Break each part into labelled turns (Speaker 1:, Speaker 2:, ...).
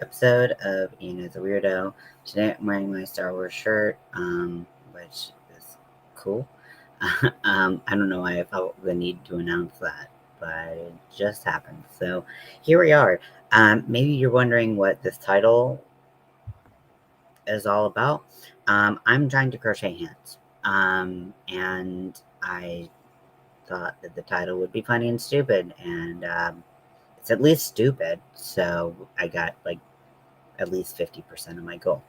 Speaker 1: episode of Ian is a Weirdo. Today I'm wearing my Star Wars shirt, which is cool. I don't know why I felt the need to announce that, but it just happened. So here we are. Maybe you're wondering what this title is all about. I'm trying to crochet hands, and I thought that the title would be funny and stupid, and it's at least stupid. So I got like at least 50% of my goal.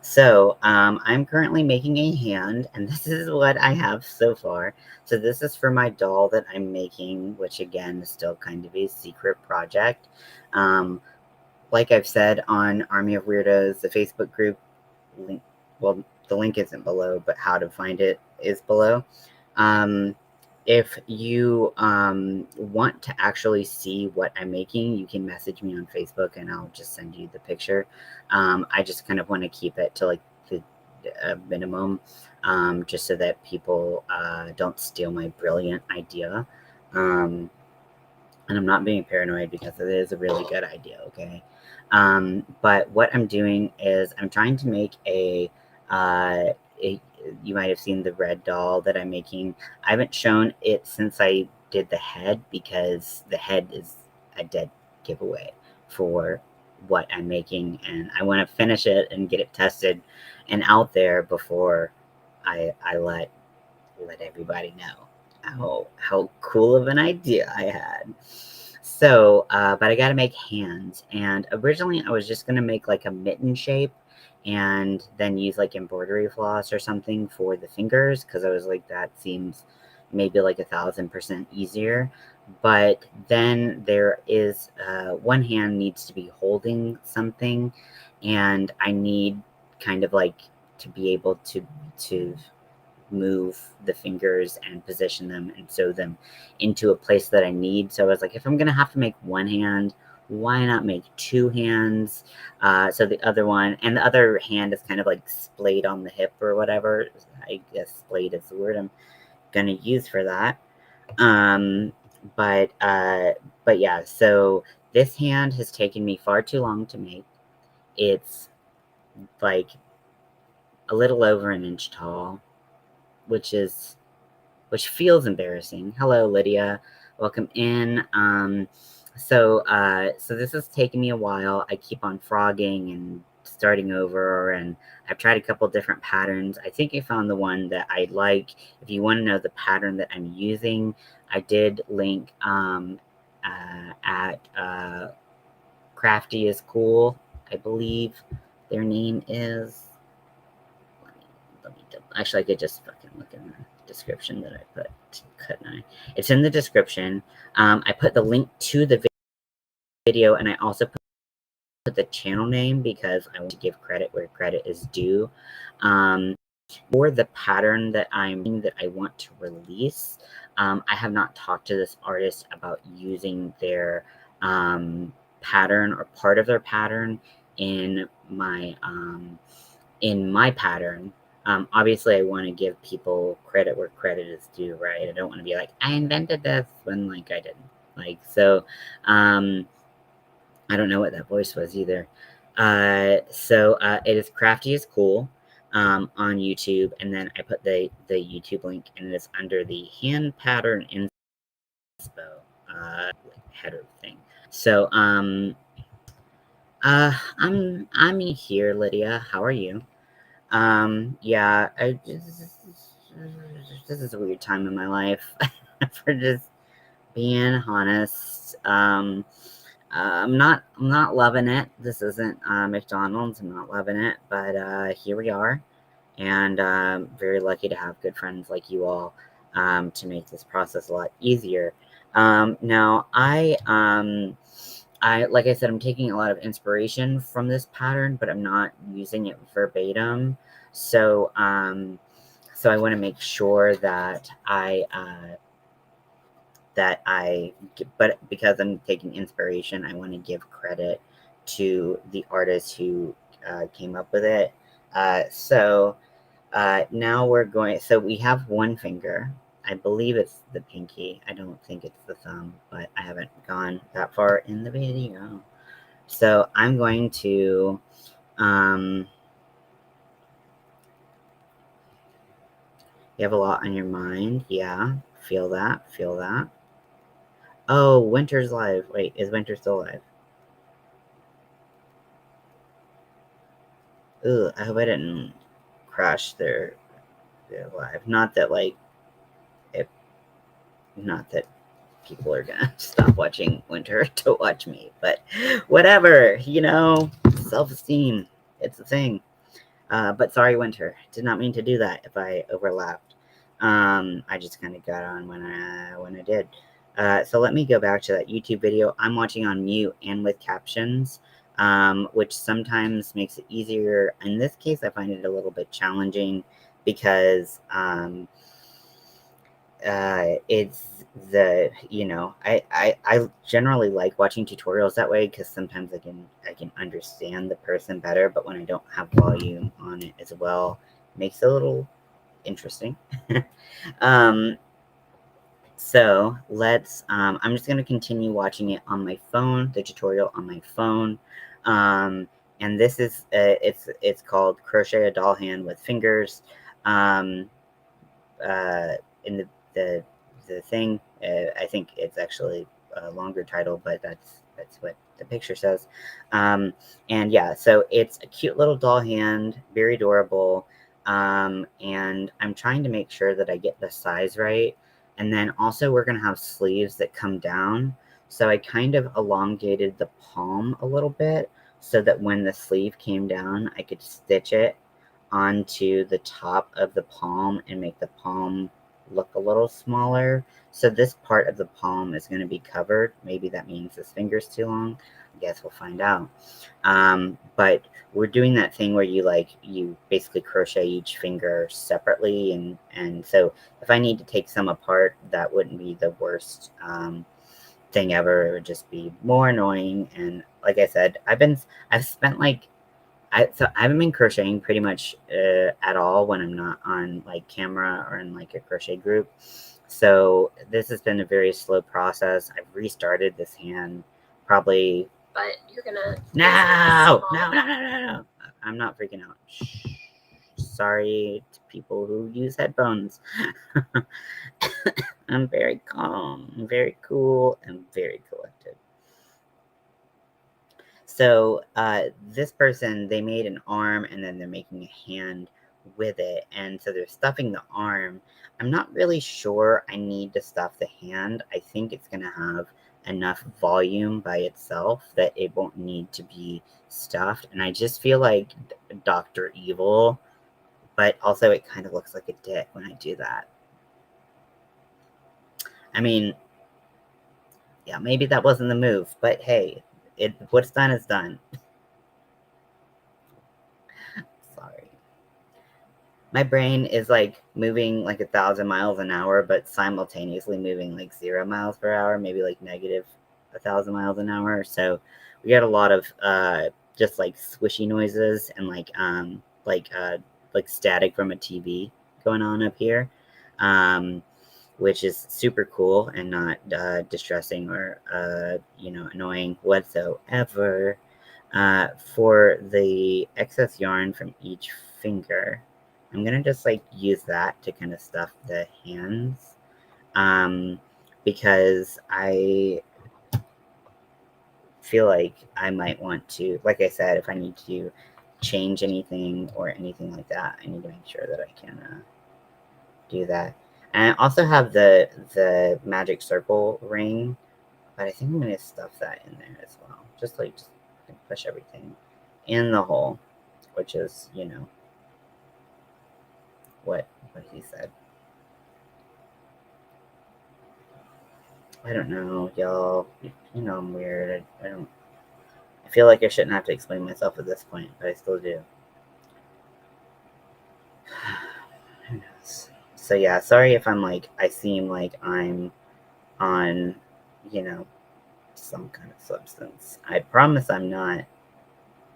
Speaker 1: So I'm currently making a hand, and this is what I have so far. So this is for my doll that I'm making, which again is still kind of a secret project. Um, like I've said on Army of Weirdos, the Facebook group link, well, the link isn't below, but how to find it is below. Um, if you want to actually see what I'm making, you can message me on Facebook and I'll just send you the picture. I just kind of want to keep it to like the minimum, just so that people don't steal my brilliant idea. Um, and I'm not being paranoid because it is a really good idea, okay? But what I'm doing is I'm trying to make a you might have seen the red doll that I'm making. I haven't shown it since I did the head because the head is a dead giveaway for what I'm making, and I want to finish it and get it tested and out there before I let everybody know how cool of an idea I had. So, but I got to make hands, and originally I was just gonna make like a mitten shape, and then use like embroidery floss or something for the fingers because I was like that seems maybe like 1,000% easier. But then there is one hand needs to be holding something, and I need kind of like to be able to move the fingers and position them and sew them into a place that I need. So I was like, if I'm gonna have to make one hand, why not make two hands? So the other one and the other hand is kind of like splayed on the hip or whatever. I guess splayed is the word I'm gonna use for that. Um, but yeah. So this hand has taken me far too long to make. It's like a little over an inch tall, which is which feels embarrassing. Hello, Lydia. Welcome in. So this has taken me a while. I keep on frogging and starting over, and I've tried a couple different patterns. I think I found the one that I like. If you want to know the pattern that I'm using, I did link at Crafty is Cool, I believe their name is. Actually, I could just fucking look in the description that I put, couldn't I? It's in the description. I put the link to the video, and I also put the channel name because I want to give credit where credit is due. For the pattern that I want to release, I have not talked to this artist about using their pattern or part of their pattern in my pattern. Obviously, I want to give people credit where credit is due, right? I don't want to be like, I invented this when, like, I didn't. Like, so, I don't know what that voice was either. It is Crafty is Cool on YouTube, and then I put the YouTube link, and it's under the hand pattern Inspo header thing. So, I'm here, Lydia. How are you? Yeah, this is a weird time in my life for just being honest. I'm not loving it. This isn't McDonald's. I'm not loving it, but here we are, and very lucky to have good friends like you all to make this process a lot easier. Now, I like I said, I'm taking a lot of inspiration from this pattern, but I'm not using it verbatim. So, so I want to make sure that but because I'm taking inspiration, I want to give credit to the artist who came up with it. Now so we have one finger. I believe it's the pinky. I don't think it's the thumb, but I haven't gone that far in the video. So I'm going to, you have a lot on your mind. Yeah, feel that, feel that. Oh, Winter's live. Wait, is Winter still alive? Ugh, I hope I didn't crash their live. Not that, like, it, not that people are gonna stop watching Winter to watch me, but whatever, self-esteem, it's a thing. But sorry, Winter, did not mean to do that if I overlapped. I just kind of got on when I did. So let me go back to that YouTube video. I'm watching on mute and with captions, which sometimes makes it easier. In this case, I find it a little bit challenging because it's I generally like watching tutorials that way because sometimes I can understand the person better, but when I don't have volume on it as well, it makes it a little interesting. um so I'm just going to continue watching it on my phone, the tutorial on my phone. And this is it's called Crochet a Doll Hand with Fingers. um in the the thing. I think it's actually a longer title, but that's what the picture says. And yeah, so it's a cute little doll hand, very adorable. And I'm trying to make sure that I get the size right. And then also we're gonna have sleeves that come down. So I kind of elongated the palm a little bit so that when the sleeve came down, I could stitch it onto the top of the palm and make the palm look a little smaller. So this part of the palm is going to be covered. Maybe that means this finger's too long. I guess we'll find out. But we're doing that thing where you basically crochet each finger separately, and so if I need to take some apart, that wouldn't be the worst thing ever. It would just be more annoying. And like I said, I've spent like I haven't been crocheting pretty much at all when I'm not on like camera or in like a crochet group. So this has been a very slow process. I've restarted this hand probably. But you're gonna no. I'm not freaking out. Shh. Sorry to people who use headphones. I'm very calm, very cool, and very collected. So this person, they made an arm and then they're making a hand with it. And so they're stuffing the arm. I'm not really sure I need to stuff the hand. I think it's going to have enough volume by itself that it won't need to be stuffed. And I just feel like Dr. Evil, but also it kind of looks like a dick when I do that. I mean, yeah, maybe that wasn't the move, but hey, what's done is done. Sorry. My brain is like moving like 1,000 miles an hour, but simultaneously moving like 0 miles per hour, maybe like negative 1,000 miles an hour. So we got a lot of just like swishy noises and like static from a TV going on up here, which is super cool and not distressing or annoying whatsoever. For the excess yarn from each finger, I'm gonna just like use that to kind of stuff the hands, because I feel like I might want to, like I said, if I need to change anything or anything like that, I need to make sure that I can do that. And I also have the magic circle ring, but I think I'm gonna stuff that in there as well. Just push everything in the hole, which is what he said. I don't know, y'all. I'm weird. I don't. I feel like I shouldn't have to explain myself at this point, but I still do. Who knows? So yeah, sorry if I seem like I'm on, some kind of substance. I promise I'm not.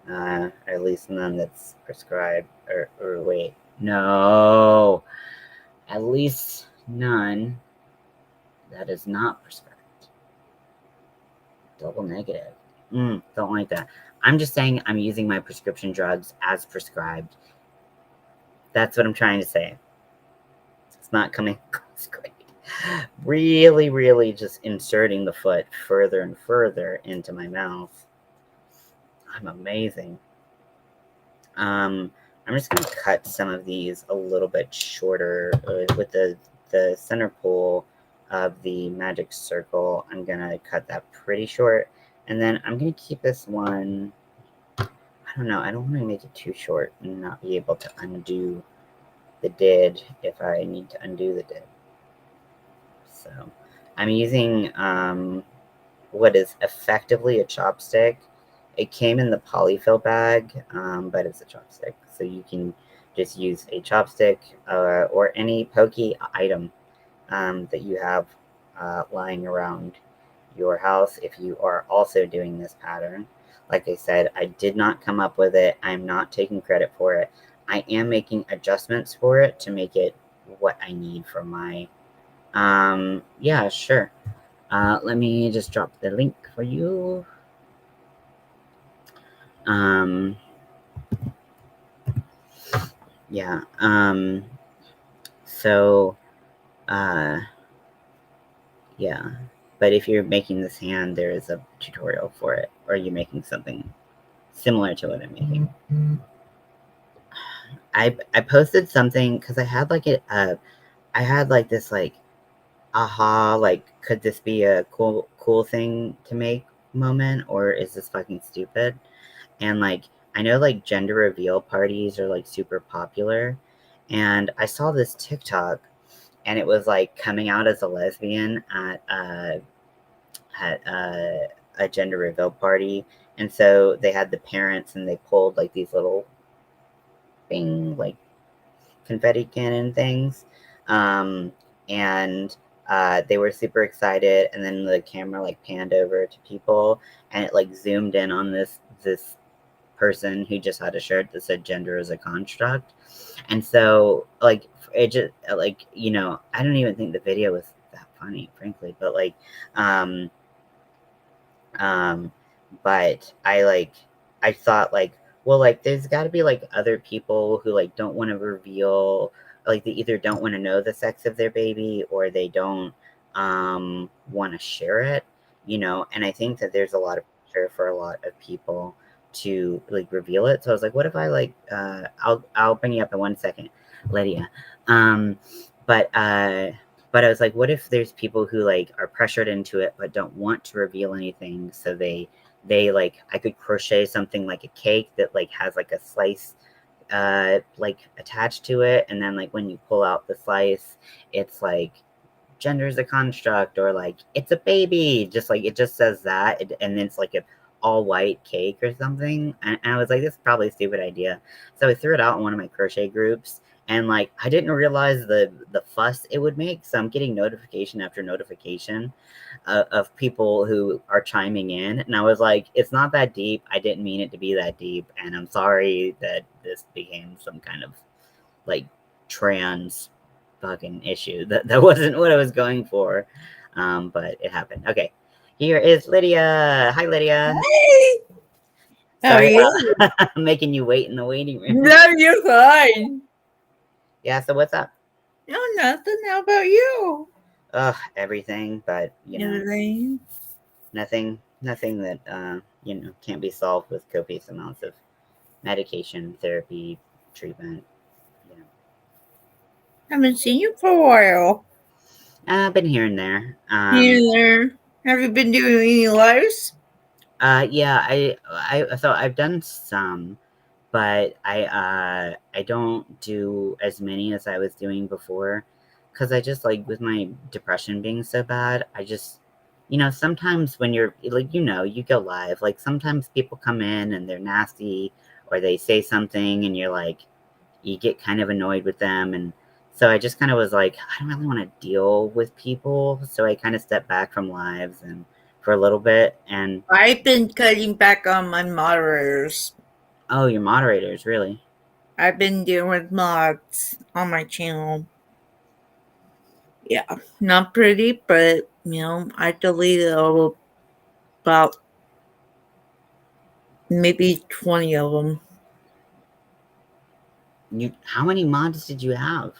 Speaker 1: At least none that's prescribed. Or wait, no. At least none that is not prescribed. Double negative. Don't like that. I'm just saying I'm using my prescription drugs as prescribed. That's what I'm trying to say. It's not coming across great. Really, really just inserting the foot further and further into my mouth. I'm amazing. I'm just going to cut some of these a little bit shorter with the center pole of the magic circle. I'm going to cut that pretty short. And then I'm going to keep this one. I don't know. I don't want to make it too short and not be able to undo the did if I need to undo the did. So I'm using what is effectively a chopstick. It came in the polyfill bag, but it's a chopstick. So you can just use a chopstick or any pokey item that you have lying around your house if you are also doing this pattern. Like I said, I did not come up with it. I'm not taking credit for it. I am making adjustments for it to make it what I need for my yeah, sure. Let me just drop the link for you. Um, yeah. So, uh, yeah. But if you're making this hand, there is a tutorial for it, or you're making something similar to what I'm making. I posted something because I had like I had like this like aha, like could this be a cool thing to make moment, or is this fucking stupid? And like I know like gender reveal parties are like super popular, and I saw this TikTok, and it was like coming out as a lesbian at a gender reveal party, and so they had the parents and they pulled like these little bing like confetti cannon things, um, and they were super excited, and then the camera like panned over to people, and it like zoomed in on this person who just had a shirt that said gender is a construct. And so like it just like, you know, I don't even think the video was that funny, frankly, but like um um but I thought like, well, like there's got to be like other people who like don't want to reveal, like they either don't want to know the sex of their baby or they don't want to share it, you know. And I think that there's a lot of pressure for a lot of people to like reveal it. So I was like, what if I like I'll bring you up in 1 second, Lydia. um but uh but I was like, what if there's people who like are pressured into it but don't want to reveal anything? So they like, I could crochet something like a cake that like has like a slice like attached to it, and then like when you pull out the slice, it's like gender is a construct, or like it's a baby, just like it just says that, and then it's like a all white cake or something. And I was like, this is probably a stupid idea. So I threw it out in one of my crochet groups, and like I didn't realize the fuss it would make. So I'm getting notification after notification of people who are chiming in, and I was like, it's not that deep. I didn't mean it to be that deep, and I'm sorry that this became some kind of like trans fucking issue. That wasn't what I was going for, but it happened. Okay, here is Lydia. Hi, Lydia.
Speaker 2: Hey, how are
Speaker 1: Sorry
Speaker 2: you?
Speaker 1: about making you wait in the waiting room.
Speaker 2: No, you're fine.
Speaker 1: Yeah, so what's up?
Speaker 2: No, nothing. How about you?
Speaker 1: Ugh, everything, but you know,
Speaker 2: Everything.
Speaker 1: nothing that you know can't be solved with copious amounts of medication, therapy, treatment. You know,
Speaker 2: Haven't seen you for a while.
Speaker 1: I've been here and there.
Speaker 2: Here and there. Have you been doing any lives?
Speaker 1: Yeah, so I've done some, but I don't do as many as I was doing before, because I just like with my depression being so bad, I just, you know, sometimes when you're like, you know, you go live, like sometimes people come in and they're nasty, or they say something and you're like, you get kind of annoyed with them. And so I just kind of was like, I don't really want to deal with people, so I kind of stepped back from lives and for a little bit. And
Speaker 2: I've been cutting back on my moderators.
Speaker 1: oh, your moderators, really?
Speaker 2: I've been dealing with mods on my channel. Yeah, not pretty, but I deleted all about maybe 20 of them.
Speaker 1: How many mods did you have?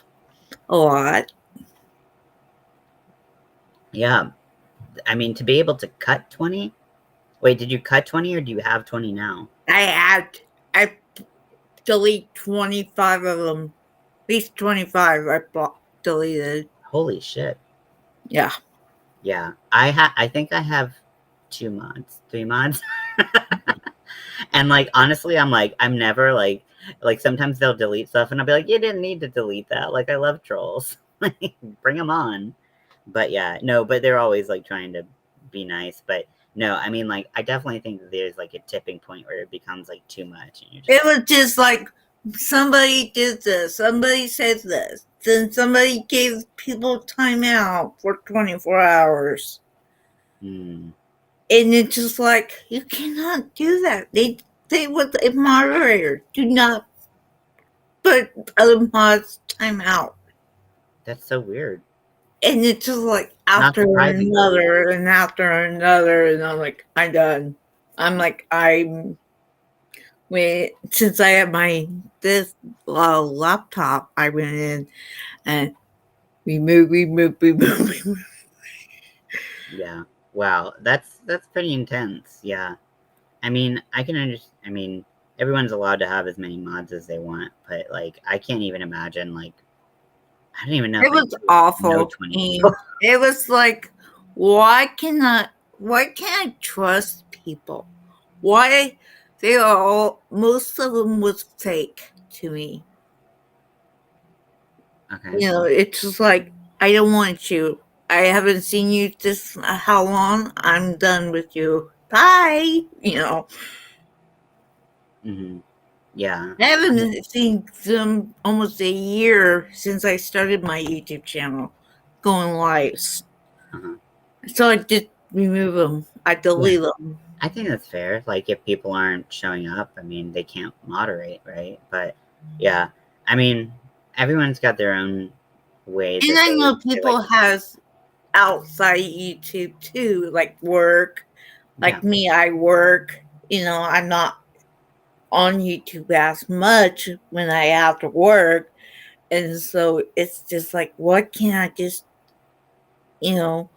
Speaker 2: A lot.
Speaker 1: Yeah, I mean, to be able to cut 20. Wait, did you cut 20 or do you have 20 now?
Speaker 2: I delete 25 of them. At least 25 deleted.
Speaker 1: Holy shit.
Speaker 2: Yeah.
Speaker 1: Yeah, I think I have 2 mods, 3 mods. And like honestly, I'm never like sometimes they'll delete stuff and I'll be like, you didn't need to delete that. Like I love trolls. Like bring them on. But yeah, no, but they're always like trying to be nice. But no, I mean like I definitely think that there's like a tipping point where it becomes like too much and you're just
Speaker 2: It was just like somebody did this, somebody said this, then somebody gave people time out for 24 hours.
Speaker 1: mm,
Speaker 2: And it's just like, you cannot do that. They with a moderator, do not put other mods time out.
Speaker 1: that's so weird.
Speaker 2: And it's just like
Speaker 1: Not
Speaker 2: after
Speaker 1: surprisingly.
Speaker 2: another and after another, and I'm like, I'm done. I'm like, since I have this laptop, I went in and remove.
Speaker 1: Yeah. Wow. That's pretty intense. Yeah. I mean, I can understand. I mean, everyone's allowed to have as many mods as they want, but like, I can't even imagine. Like, I don't even know
Speaker 2: It
Speaker 1: if I
Speaker 2: was
Speaker 1: could know
Speaker 2: awful.
Speaker 1: 20
Speaker 2: And
Speaker 1: people.
Speaker 2: it was like, why can't I trust people? Why they are all most of them was fake to me.
Speaker 1: Okay.
Speaker 2: You know, it's just like, I don't want you. I haven't seen you this how long. I'm done with you. Bye. You know,
Speaker 1: Hmm. Yeah.
Speaker 2: I haven't seen them almost a year since I started my YouTube channel going lives.
Speaker 1: Uh-huh.
Speaker 2: So I did remove them. I
Speaker 1: Yeah.
Speaker 2: delete them.
Speaker 1: I think that's fair. Like, if people aren't showing up, I mean, they can't moderate, right? But yeah, I mean, everyone's got their own way
Speaker 2: And
Speaker 1: that
Speaker 2: I know
Speaker 1: they like
Speaker 2: people
Speaker 1: to do.
Speaker 2: has outside YouTube too, like work.
Speaker 1: Yeah.
Speaker 2: Like me, I work. You know, I'm not on YouTube as much when I have to work. And so it's just like, what can I just, you know,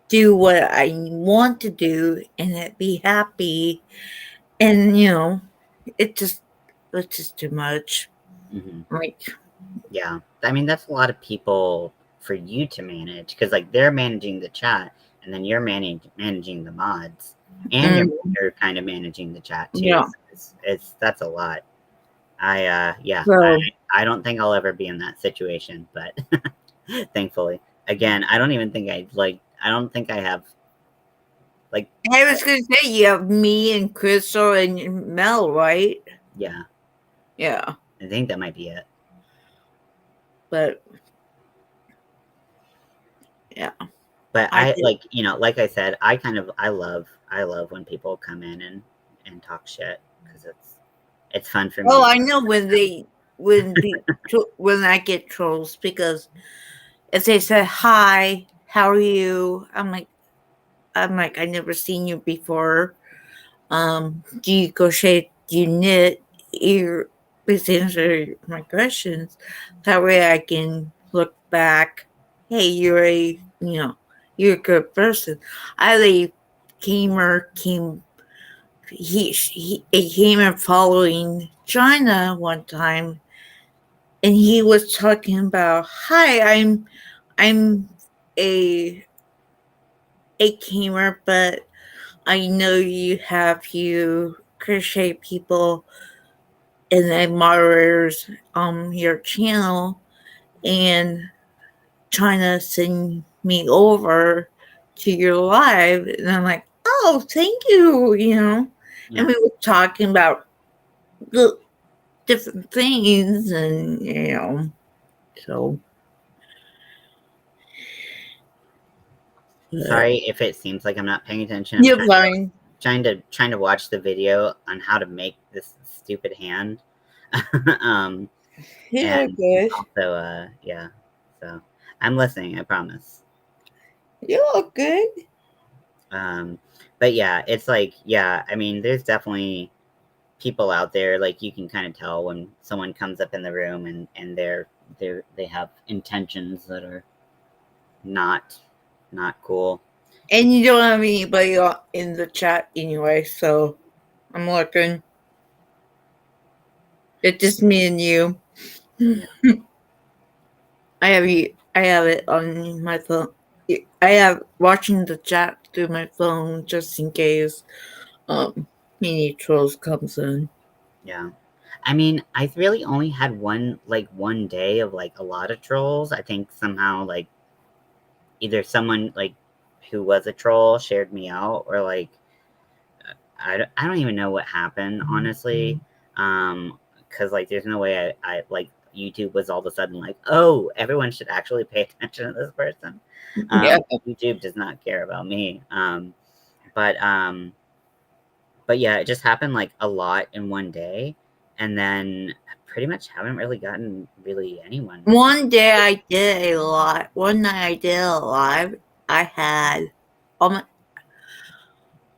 Speaker 2: do what I want to do and it be happy? And, it's just too much.
Speaker 1: Hmm.
Speaker 2: Like,
Speaker 1: Yeah. I mean, that's a lot of people for you to manage because, like, they're managing the chat and then you're managing the mods and
Speaker 2: mm,
Speaker 1: you're kind of managing the chat too.
Speaker 2: yeah.
Speaker 1: So that's a lot. Yeah,
Speaker 2: So
Speaker 1: I don't think I'll ever be in that situation, but thankfully. Again, I don't even think I don't think I have, like,
Speaker 2: I was going to say, you have me and Crystal and Mel, right?
Speaker 1: yeah,
Speaker 2: Yeah.
Speaker 1: I think that might be it.
Speaker 2: But, yeah.
Speaker 1: But
Speaker 2: I did.
Speaker 1: like, like I said, I love when people come in and talk shit because it's fun for me
Speaker 2: Oh,
Speaker 1: to
Speaker 2: I know when I get trolls, because if they say hi, how are you? I'm like, I never seen you before. Do you crochet? Do you knit? Please answer my questions. That way I can look back. Hey, you're a good person. I had a gamer he came in following China one time, and he was talking about, hi, I'm a gamer, but I know you crochet people and the moderators on your channel, and China send me over to your live. And I'm like, oh, thank you, And
Speaker 1: yeah.
Speaker 2: we were talking about the different things, and so
Speaker 1: Sorry if it seems like I'm not paying attention. I'm
Speaker 2: you're fine.
Speaker 1: trying to watch the video on how to make this stupid hand. um,
Speaker 2: You're
Speaker 1: and
Speaker 2: good.
Speaker 1: also, yeah. So I'm listening. I promise.
Speaker 2: You're good.
Speaker 1: But yeah, it's like, yeah. I mean, there's definitely. people out there, like you can kind of tell when someone comes up in the room and they have intentions that are not not cool.
Speaker 2: And you don't have anybody in the chat anyway, so I'm looking. It's just me and you.
Speaker 1: Yeah.
Speaker 2: I have you. I have it on my phone. I have watching the chat through my phone just in case mini trolls comes in.
Speaker 1: Yeah. I mean, I really only had one day of like a lot of trolls. I think somehow like either someone like who was a troll shared me out, or like I don't even know what happened, honestly. Because like there's no way I like YouTube was all of a sudden like, oh, everyone should actually pay attention to this person.
Speaker 2: Yeah.
Speaker 1: YouTube does not care about me. But but yeah, it just happened like a lot in one day, and then I pretty much haven't really gotten really anyone.
Speaker 2: One day I did a lot. One night I did a live. I had all my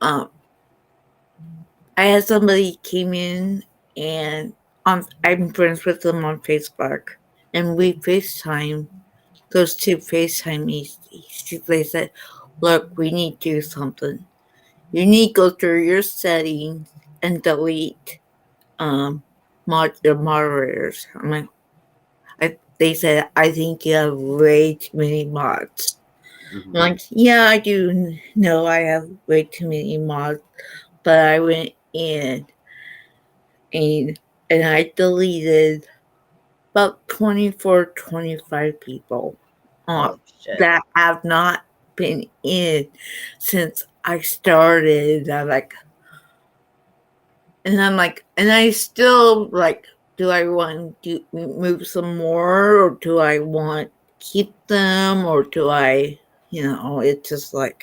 Speaker 2: um I had somebody came in and I'm friends with them on Facebook and we FaceTime. Those two FaceTime me. They said, "Look, we need to do something. You need to go through your settings and delete the moderators." I'm like, they said, "I think you have way too many mods." I'm
Speaker 1: Hmm.
Speaker 2: like, "Yeah, I do know I have way too many mods," but I went in and and I deleted about 24, 25 people
Speaker 1: Oh shit!
Speaker 2: that have not been in since I started. And I still like, do I want to move some more, or do I want to keep them, or do I, it's just like,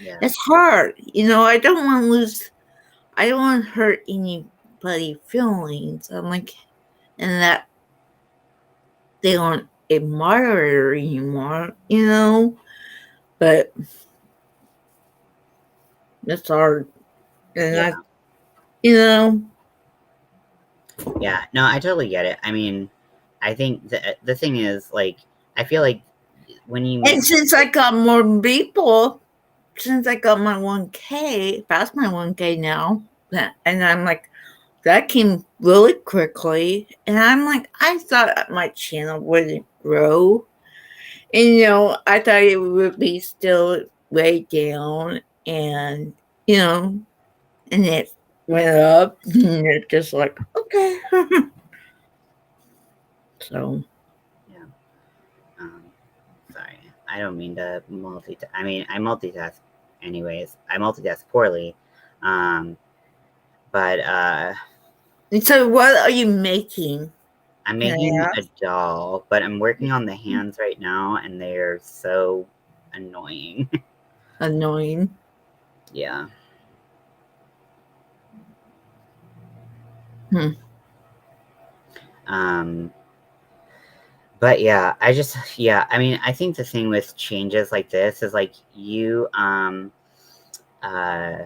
Speaker 1: Yeah,
Speaker 2: it's hard. I don't want to lose, I don't want to hurt anybody feelings. I'm like, and that they aren't a moderator anymore. But it's hard. And
Speaker 1: yeah,
Speaker 2: you know,
Speaker 1: yeah. No, I totally get it. I mean, I think the thing is like I feel like when you
Speaker 2: and
Speaker 1: make
Speaker 2: since I got more people, since I got my 1K, past my 1K now, and I'm like, that came really quickly. And I'm like, I thought my channel wouldn't grow. And, I thought it would be still way down. And, you know, and it went up. And it's just like, okay. So,
Speaker 1: yeah. Um, Sorry, I don't mean to multitask. I mean, I multitask anyways. I multitask poorly. Um, but
Speaker 2: and so what are you making?
Speaker 1: I'm
Speaker 2: Can
Speaker 1: making
Speaker 2: I
Speaker 1: a
Speaker 2: ask?
Speaker 1: doll, but I'm working on the hands right now, and they're so annoying.
Speaker 2: Annoying.
Speaker 1: Yeah.
Speaker 2: Hmm.
Speaker 1: Um, but yeah, yeah, I mean, I think the thing with changes like this is like uh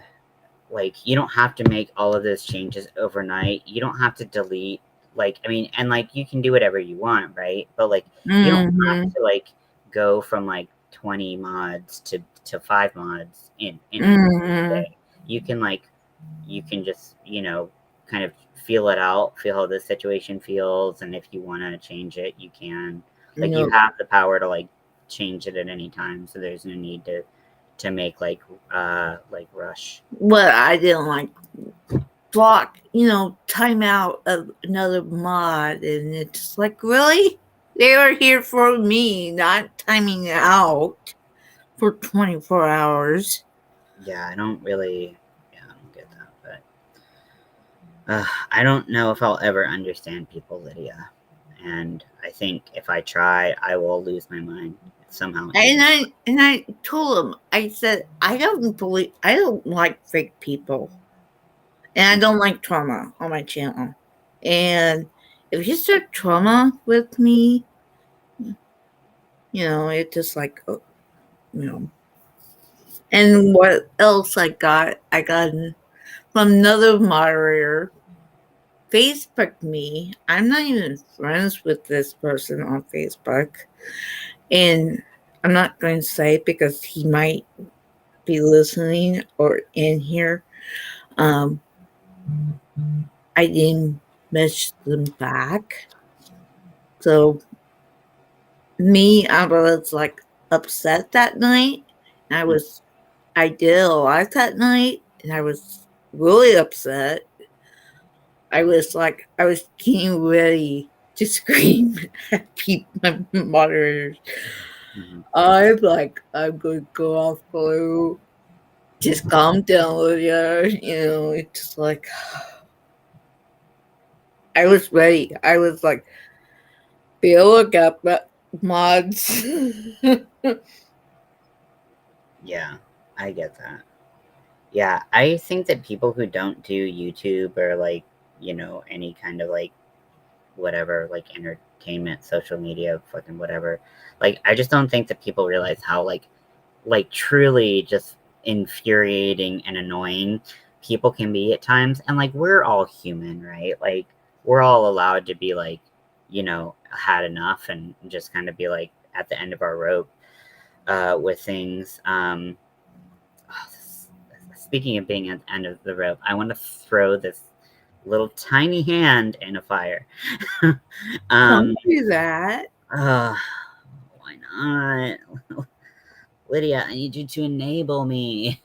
Speaker 1: like you don't have to make all of those changes overnight. You don't have to delete, like, I mean, and like you can do whatever you want, right? But like you don't have
Speaker 2: Mm-hmm.
Speaker 1: to like go from like 20 mods to 5 mods in a
Speaker 2: Mm-hmm.
Speaker 1: day. You can like you can just, kind of feel it out, feel how the situation feels, and if you want to change it, you can. Like you
Speaker 2: No.
Speaker 1: have the power to like change it at any time, so there's no need to make like rush.
Speaker 2: What I didn't like, block, time out of another mod, and it's just like, really? They are here for me, not timing out for 24 hours.
Speaker 1: Yeah, I don't get that, but I don't know if I'll ever understand people, Lydia. And I think if I try, I will lose my mind somehow.
Speaker 2: And I told him, I said, I don't like fake people, and I don't like trauma on my channel. And if you start trauma with me, it's just like, you know. And what else I got? I got from another moderator Facebook me. I'm not even friends with this person on Facebook. And I'm not going to say because he might be listening or in here. Um, I didn't message them back. So I was like upset that night.
Speaker 1: Mm.
Speaker 2: I did a lot that night and I was really upset. I was getting ready to scream at people, my moderators.
Speaker 1: Mhm.
Speaker 2: I'm going to go off blue. Just calm down, Lydia. It's just like, I was ready. I was like, be a lookout, mods.
Speaker 1: Yeah, I get that. Yeah, I think that people who don't do YouTube or like, any kind of like whatever, like entertainment, social media, fucking whatever, like I just don't think that people realize how like truly just infuriating and annoying people can be at times. And like we're all human, right? Like we're all allowed to be like, had enough and just kind of be like at the end of our rope with things. Oh, speaking of being at the end of the rope, I want to throw this little tiny hand in a fire. um,
Speaker 2: Don't do that.
Speaker 1: uh, why not? Lydia, I need you to enable me.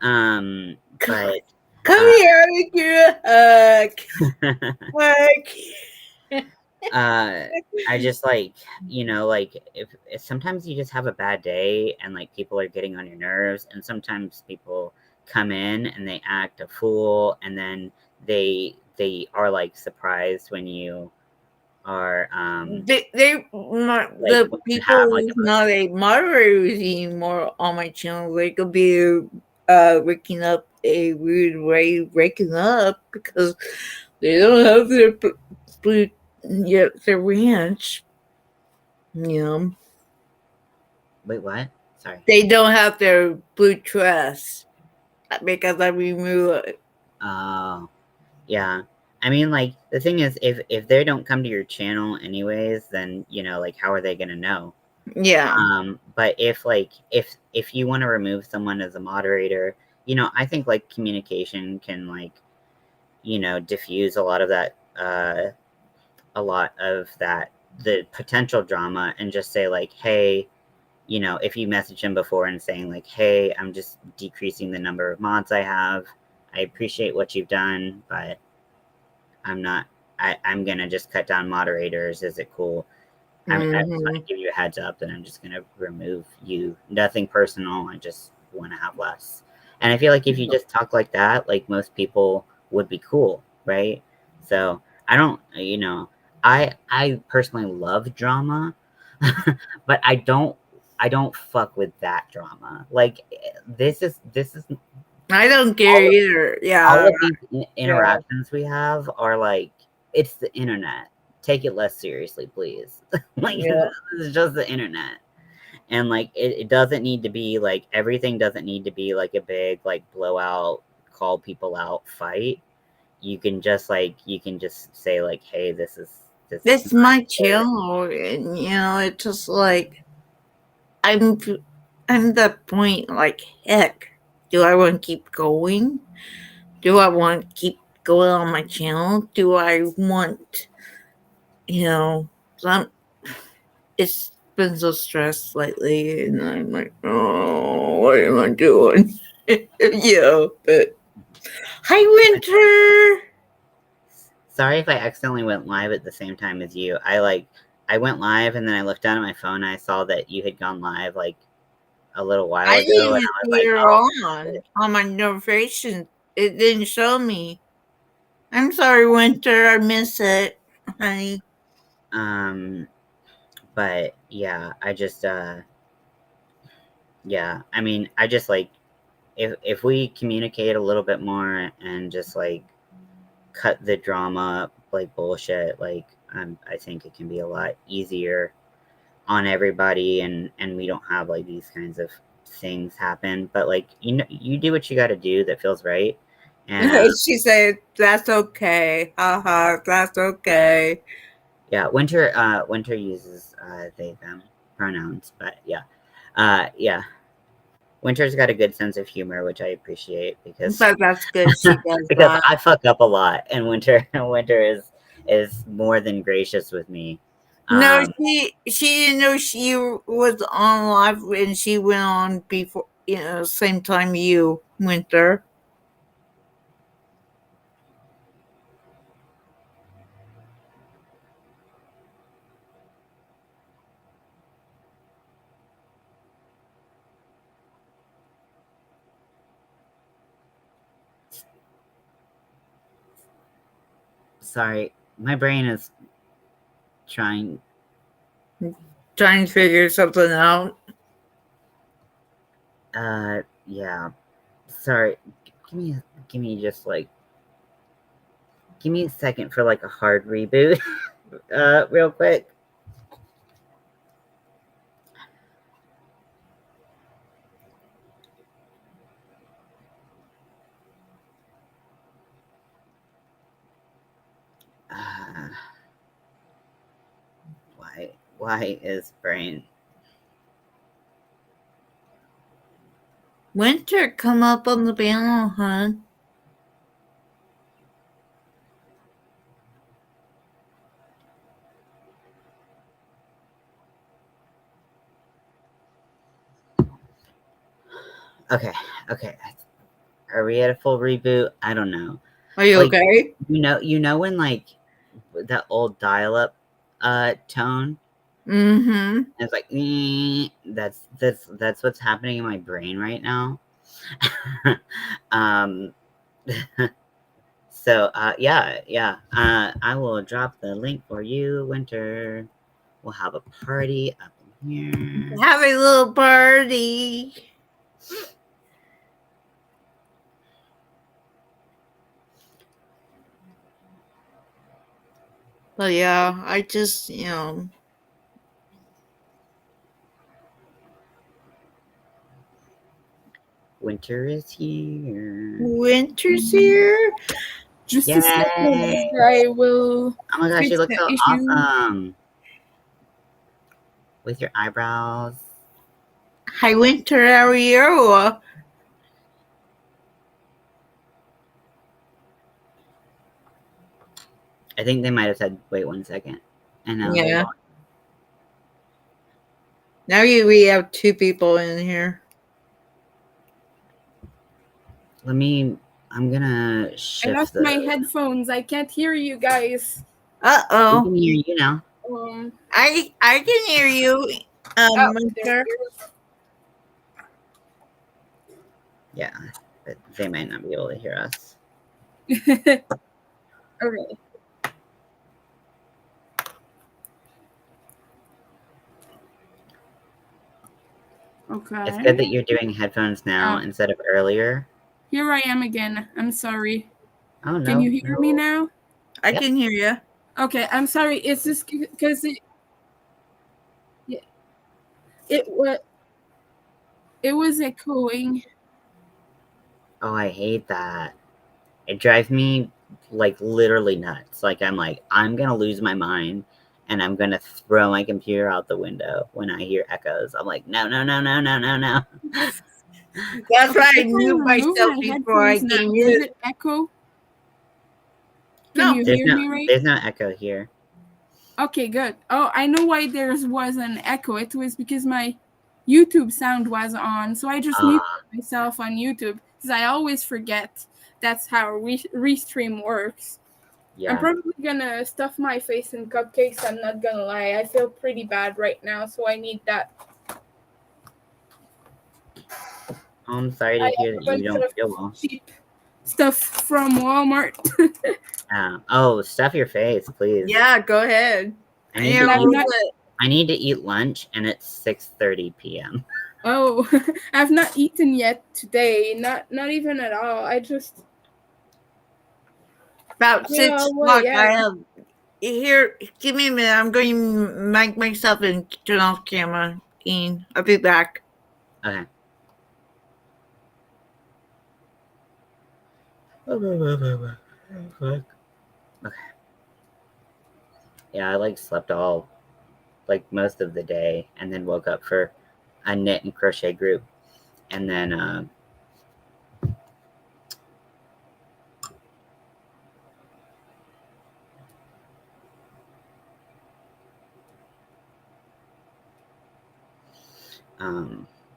Speaker 1: But
Speaker 2: Come
Speaker 1: uh,
Speaker 2: here, I'll give you a hug.
Speaker 1: uh, I just like, like if sometimes you just have a bad day and like people are getting on your nerves, and sometimes people come in and they act a fool, and then they are like surprised when you are like
Speaker 2: The
Speaker 1: when you
Speaker 2: people
Speaker 1: have like
Speaker 2: who's not a moderators anymore on my channel, they could be waking up a weird way, waking up because they don't have their blue, yeah, their ranch. You know,
Speaker 1: wait, what? Sorry.
Speaker 2: they don't have their blue dress because I removed it.
Speaker 1: Oh, yeah. I mean, like the thing is, if they don't come to your channel anyways, then like how are they gonna know?
Speaker 2: Yeah.
Speaker 1: But if like if you want to remove someone as a moderator, I think like communication can like diffuse a lot of that, the potential drama, and just say like, hey, if you message him before and saying like, hey, I'm just decreasing the number of mods I have. I appreciate what you've done, but I'm not. I'm gonna just cut down moderators. Is it cool? I just want
Speaker 2: Hmm.
Speaker 1: to give you a heads up that I'm just going to remove you. Nothing personal. I just want to have less. And I feel like if you just talk like that, like most people would be cool, right? So I don't, I personally love drama, but I don't fuck with that drama. Like this is
Speaker 2: I don't care
Speaker 1: all
Speaker 2: either.
Speaker 1: all
Speaker 2: Yeah.
Speaker 1: of these
Speaker 2: Yeah.
Speaker 1: interactions we have are like, it's the internet. Take it less seriously, please. Like
Speaker 2: Yeah.
Speaker 1: this is just the internet. And like it doesn't need to be like, everything doesn't need to be like a big like blowout, call people out fight. You can just say like, hey, this is
Speaker 2: This is
Speaker 1: not
Speaker 2: my
Speaker 1: good.
Speaker 2: channel, and it's just like I'm I'm the point. Like, heck, do I want to keep going? Do I want to keep going on my channel? Do I want some? It's been so stressed lately, and I'm like, oh, what am I doing? But hi, Winter.
Speaker 1: Sorry if I accidentally went live at the same time as you. I went live and then I looked down at my phone and I saw that you had gone live like a little while
Speaker 2: I
Speaker 1: ago,
Speaker 2: didn't
Speaker 1: and
Speaker 2: even
Speaker 1: I was
Speaker 2: see
Speaker 1: like,
Speaker 2: her
Speaker 1: oh
Speaker 2: on
Speaker 1: shit.
Speaker 2: my notifications. It didn't show me. I'm sorry, Winter. I miss it, honey.
Speaker 1: Um, but yeah, yeah, I mean, I just like, if we communicate a little bit more and just like cut the drama like bullshit, like I think it can be a lot easier on everybody, and we don't have like these kinds of things happen. But like, you do what you got to do that feels right, And
Speaker 2: She said, "That's okay. Haha, that's okay."
Speaker 1: yeah, Winter uses they them pronouns, but yeah. Winter's got a good sense of humor, which I appreciate because
Speaker 2: But that's good. She does
Speaker 1: because
Speaker 2: that.
Speaker 1: I fuck up a lot, and Winter is more than gracious with me.
Speaker 2: No,
Speaker 1: Um,
Speaker 2: she didn't know she was on live, and she went on before, same time you went there.
Speaker 1: sorry, my brain is trying.
Speaker 2: Trying to figure something out.
Speaker 1: Yeah, sorry. Give me just like give me a second for like a hard reboot. Real quick. Uh, why is brain?
Speaker 2: Winter, come up on the panel, hon.
Speaker 1: Okay, okay. Are we at a full reboot? I don't know.
Speaker 2: Are you
Speaker 1: Like,
Speaker 2: okay?
Speaker 1: you know when like that old dial-up tone.
Speaker 2: Mm-hmm.
Speaker 1: It's like that's what's happening in my brain right now. um, so yeah. I will drop the link for you, Winter. We'll have a party up in here.
Speaker 2: Have a little party. But yeah, I just,
Speaker 1: Winter is here.
Speaker 2: winter's here.
Speaker 3: Just a second,
Speaker 1: Yay!
Speaker 3: I will
Speaker 1: Oh my gosh, you
Speaker 3: fix
Speaker 1: look
Speaker 3: the
Speaker 1: so
Speaker 3: issue.
Speaker 1: awesome with your eyebrows.
Speaker 2: Hi, Winter, how are you?
Speaker 1: I think they might have said, "Wait 1 second," and now they're
Speaker 2: Yeah.
Speaker 1: gone.
Speaker 2: Now we have two people in here.
Speaker 1: I'm gonna
Speaker 3: I
Speaker 1: shift
Speaker 3: lost my
Speaker 1: the.
Speaker 3: headphones. I can't hear you guys.
Speaker 2: Uh
Speaker 1: We
Speaker 2: oh.
Speaker 1: can hear you now.
Speaker 3: Um,
Speaker 2: I can hear you,
Speaker 3: oh,
Speaker 2: Winter.
Speaker 1: Yeah, but they might not be able to hear us.
Speaker 3: there. Okay. Okay.
Speaker 1: It's good that you're doing headphones now instead of earlier.
Speaker 3: Here I am again. I'm sorry.
Speaker 1: Oh no!
Speaker 3: Can you hear me now?
Speaker 2: I
Speaker 1: Yep.
Speaker 2: can hear you.
Speaker 3: Okay. I'm sorry. It's just because it was it was echoing.
Speaker 1: Oh, I hate that. It drives me like literally nuts. Like I'm gonna lose my mind, and I'm gonna throw my computer out the window when I hear echoes. I'm like, no, no, no, no, no, no, no.
Speaker 2: That's
Speaker 3: Okay,
Speaker 2: why I
Speaker 3: if I
Speaker 2: knew
Speaker 3: remove
Speaker 2: myself
Speaker 3: my
Speaker 2: before I
Speaker 3: headphones now,
Speaker 2: came
Speaker 3: does
Speaker 2: in.
Speaker 3: it echo? Can
Speaker 2: No.
Speaker 3: you hear me right?
Speaker 1: There's no echo here.
Speaker 3: Okay, good. Oh, I know why there was an echo. It was because my YouTube sound was on, so I just muted myself on YouTube because I always forget that's how restream works.
Speaker 1: Yeah.
Speaker 3: I'm probably gonna stuff my face in cupcakes. I'm not gonna lie. I feel pretty bad right now, so I need that.
Speaker 1: I'm sorry to
Speaker 3: I
Speaker 1: hear
Speaker 3: have
Speaker 1: that
Speaker 3: a
Speaker 1: you
Speaker 3: bunch
Speaker 1: don't
Speaker 3: of
Speaker 1: feel well.
Speaker 3: cheap stuff from Walmart.
Speaker 1: Oh, stuff your face, please.
Speaker 2: Yeah, go ahead.
Speaker 1: I need to
Speaker 3: I'm
Speaker 1: eat.
Speaker 3: not-
Speaker 1: I need to eat lunch, and it's 6:30 p.m.
Speaker 3: Oh, I've not eaten yet today. Not even at all. I just
Speaker 2: About 6 o'clock.
Speaker 3: yeah.
Speaker 2: I have here. Give me a minute. I'm going to make myself and turn off camera. Ian, I'll be back.
Speaker 1: Okay. Okay. Yeah, I like slept all like most of the day, and then woke up for a knit and crochet group, and then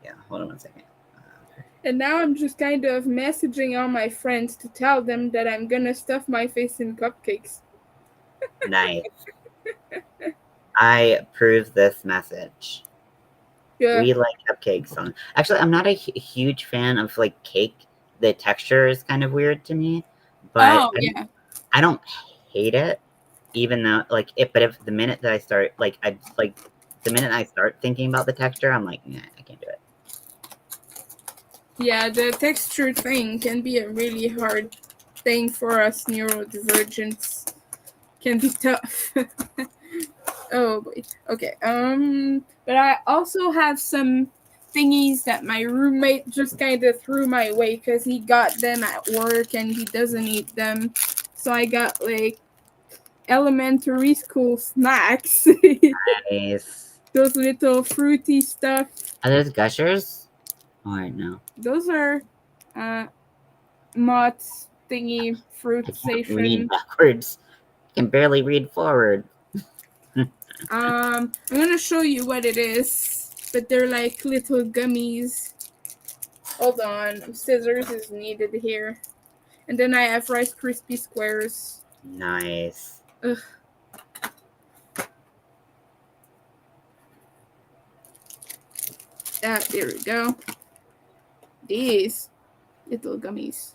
Speaker 1: yeah. Hold on one second.
Speaker 3: And now I'm just kind of messaging all my friends to tell them that I'm gonna stuff my face in cupcakes.
Speaker 1: Nice. I approve this message.
Speaker 3: Yeah.
Speaker 1: We like cupcakes on. Actually, I'm not a huge fan of like cake. The texture is kind of weird to me, but
Speaker 3: Oh yeah.
Speaker 1: I don't hate it, even though like it. But if the minute that I start the minute I start thinking about the texture, I'm like, nah, I can't do it.
Speaker 3: Yeah, the texture thing can be a really hard thing for us neurodivergents. Can be tough. Oh boy. Okay. But I also have some thingies that my roommate just kind of threw my way because he got them at work and he doesn't eat them. So I got like elementary school snacks.
Speaker 1: Nice.
Speaker 3: Those little fruity stuff.
Speaker 1: Are those gushers? All right, no.
Speaker 3: Those are Mott's thingy fruit
Speaker 1: I can't read
Speaker 3: station.
Speaker 1: backwards. I can barely read forward.
Speaker 3: I'm gonna show you what it is, but they're like little gummies. Hold on, scissors is needed here. And then I have Rice Krispie squares.
Speaker 1: Nice.
Speaker 3: Ugh. There we go. These little gummies.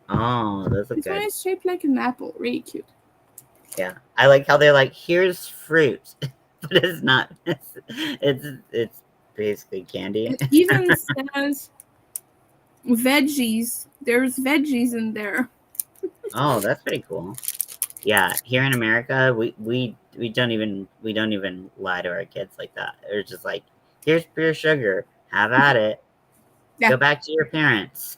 Speaker 1: Oh, those look
Speaker 3: This one
Speaker 1: good.
Speaker 3: is shaped like an apple. Really cute.
Speaker 1: Yeah, I like how they're like, here's fruit, but it's not. It's basically candy.
Speaker 3: It even says veggies. There's veggies in there.
Speaker 1: Oh, that's pretty cool. Yeah, here in America, we don't even lie to our kids like that. It's just like, here's pure sugar. Have at it.
Speaker 3: Yeah.
Speaker 1: Go back to your parents.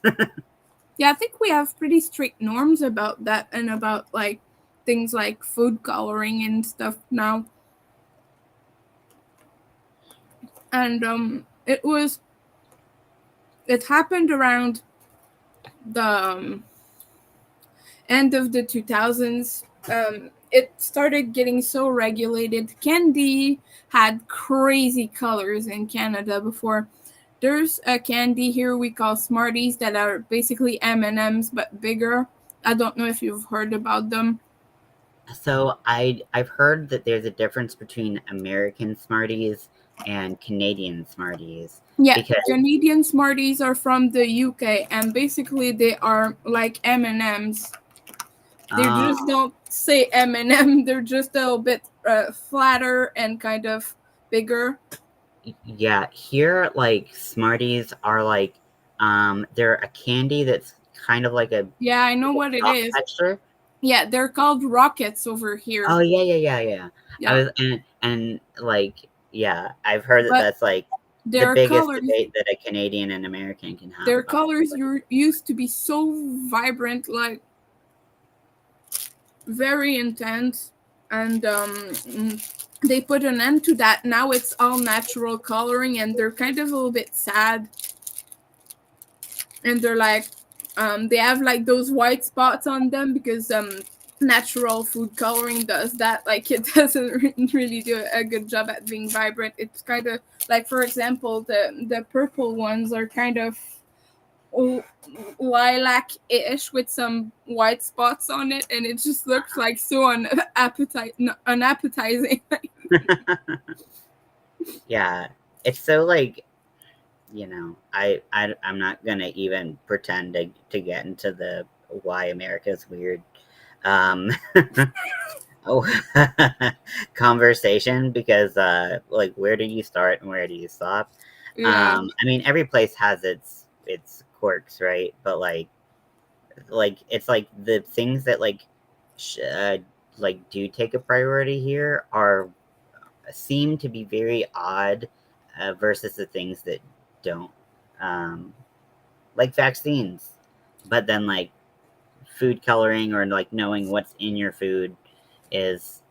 Speaker 3: Yeah, I think we have pretty strict norms about that and about like things like food coloring and stuff now. And it happened around the end of the 2000s. It started getting so regulated. Candy had crazy colors in Canada before. There's a candy here we call Smarties that are basically M&Ms but bigger. I don't know if you've heard about them.
Speaker 1: So I've heard that there's a difference between American Smarties and Canadian Smarties.
Speaker 3: Yeah,
Speaker 1: Because
Speaker 3: Canadian Smarties are from the UK and basically they are like M&Ms. They just don't say M&M. They're just a little bit flatter and kind of bigger.
Speaker 1: yeah, here like Smarties are like they're a candy that's kind of like a
Speaker 3: Yeah, I know what it
Speaker 1: soft
Speaker 3: is.
Speaker 1: texture.
Speaker 3: Yeah, they're called rockets over here.
Speaker 1: Oh yeah. I
Speaker 3: Yeah.
Speaker 1: was and like yeah, I've heard that
Speaker 3: But
Speaker 1: that's like the
Speaker 3: their
Speaker 1: biggest
Speaker 3: colors,
Speaker 1: debate that a Canadian and American can have
Speaker 3: their
Speaker 1: about
Speaker 3: colors used to be so vibrant, like very intense, and they put an end to that. Now it's all natural coloring, and they're kind of a little bit sad. And they're like, they have like those white spots on them because natural food coloring does that. Like it doesn't really do a good job at being vibrant. It's kind of like, for example, the purple ones are kind of lilac-ish with some white spots on it, and it just looks like so unappetizing.
Speaker 1: Yeah, it's so like I'm not gonna even pretend to get into the why America's weird oh conversation because like where do you start and where do you stop?
Speaker 3: Yeah.
Speaker 1: I mean every place has its quirks, right? But like it's like the things that like do take a priority here are seem to be very odd versus the things that don't, like vaccines. But then like food coloring or like knowing what's in your food is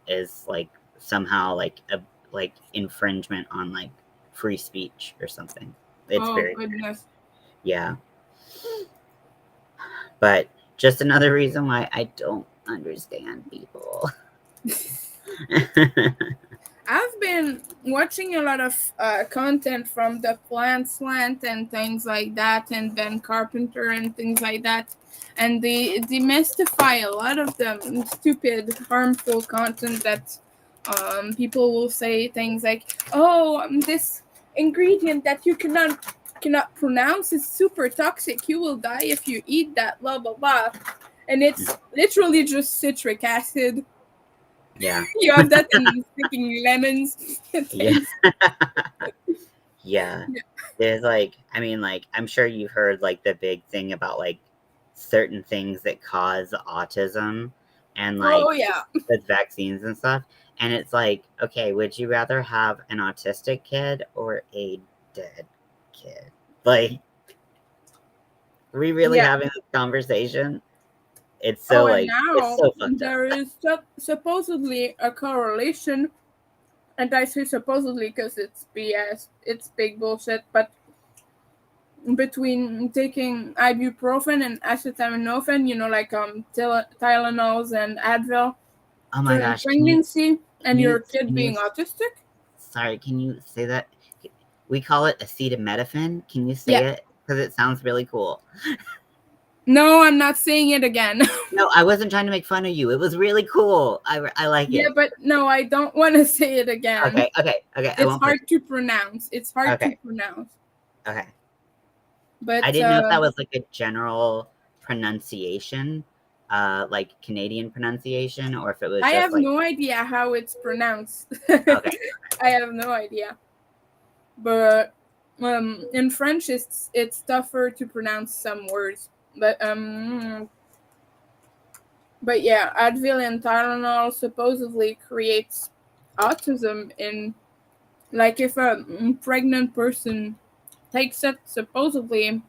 Speaker 1: like somehow like a like infringement on like free speech or something. It's very
Speaker 3: goodness.
Speaker 1: yeah. But just another reason why I don't understand people.
Speaker 3: I've been watching a lot of content from the Plant Slant and things like that, and Ben Carpenter and things like that, and they demystify a lot of the stupid, harmful content that people will say things like, "Oh, this ingredient that you cannot pronounce is super toxic. You will die if you eat that." Blah blah blah, and it's literally just citric acid.
Speaker 1: Yeah.
Speaker 3: You have that in freaking lemons.
Speaker 1: Yeah. Yeah. There's like, I mean, like, I'm sure you've heard like the big thing about like certain things that cause autism and like
Speaker 3: Oh yeah.
Speaker 1: with vaccines and stuff. And it's like, okay, would you rather have an autistic kid or a dead kid? Like, are we really
Speaker 3: Yeah.
Speaker 1: having this conversation? It's
Speaker 3: Oh,
Speaker 1: so
Speaker 3: and
Speaker 1: like, it's
Speaker 3: now
Speaker 1: so fucked up.
Speaker 3: there is supposedly a correlation, and I say supposedly because it's BS, it's big bullshit, but between taking ibuprofen and acetaminophen, like Tylenols and Advil
Speaker 1: Oh my
Speaker 3: during
Speaker 1: gosh,
Speaker 3: pregnancy, and your kid
Speaker 1: can you
Speaker 3: being autistic.
Speaker 1: sorry, can you say that? We call it acetaminophen. Can you say
Speaker 3: Yeah.
Speaker 1: it? Because it sounds really cool.
Speaker 3: No, I'm not saying it again.
Speaker 1: No, I wasn't trying to make fun of you. It was really cool. I like
Speaker 3: Yeah,
Speaker 1: it.
Speaker 3: but no, I don't want to say it again.
Speaker 1: Okay. I
Speaker 3: It's
Speaker 1: won't push
Speaker 3: hard to pronounce. It's hard to
Speaker 1: Okay.
Speaker 3: pronounce.
Speaker 1: Okay.
Speaker 3: But
Speaker 1: I didn't know if that was like a general pronunciation, like Canadian pronunciation, or if it was
Speaker 3: I
Speaker 1: just
Speaker 3: have
Speaker 1: like
Speaker 3: no idea how it's pronounced.
Speaker 1: okay.
Speaker 3: I have no idea. But in French, it's tougher to pronounce some words. But yeah, Advil and Tylenol supposedly creates autism in, like, if a pregnant person takes it, supposedly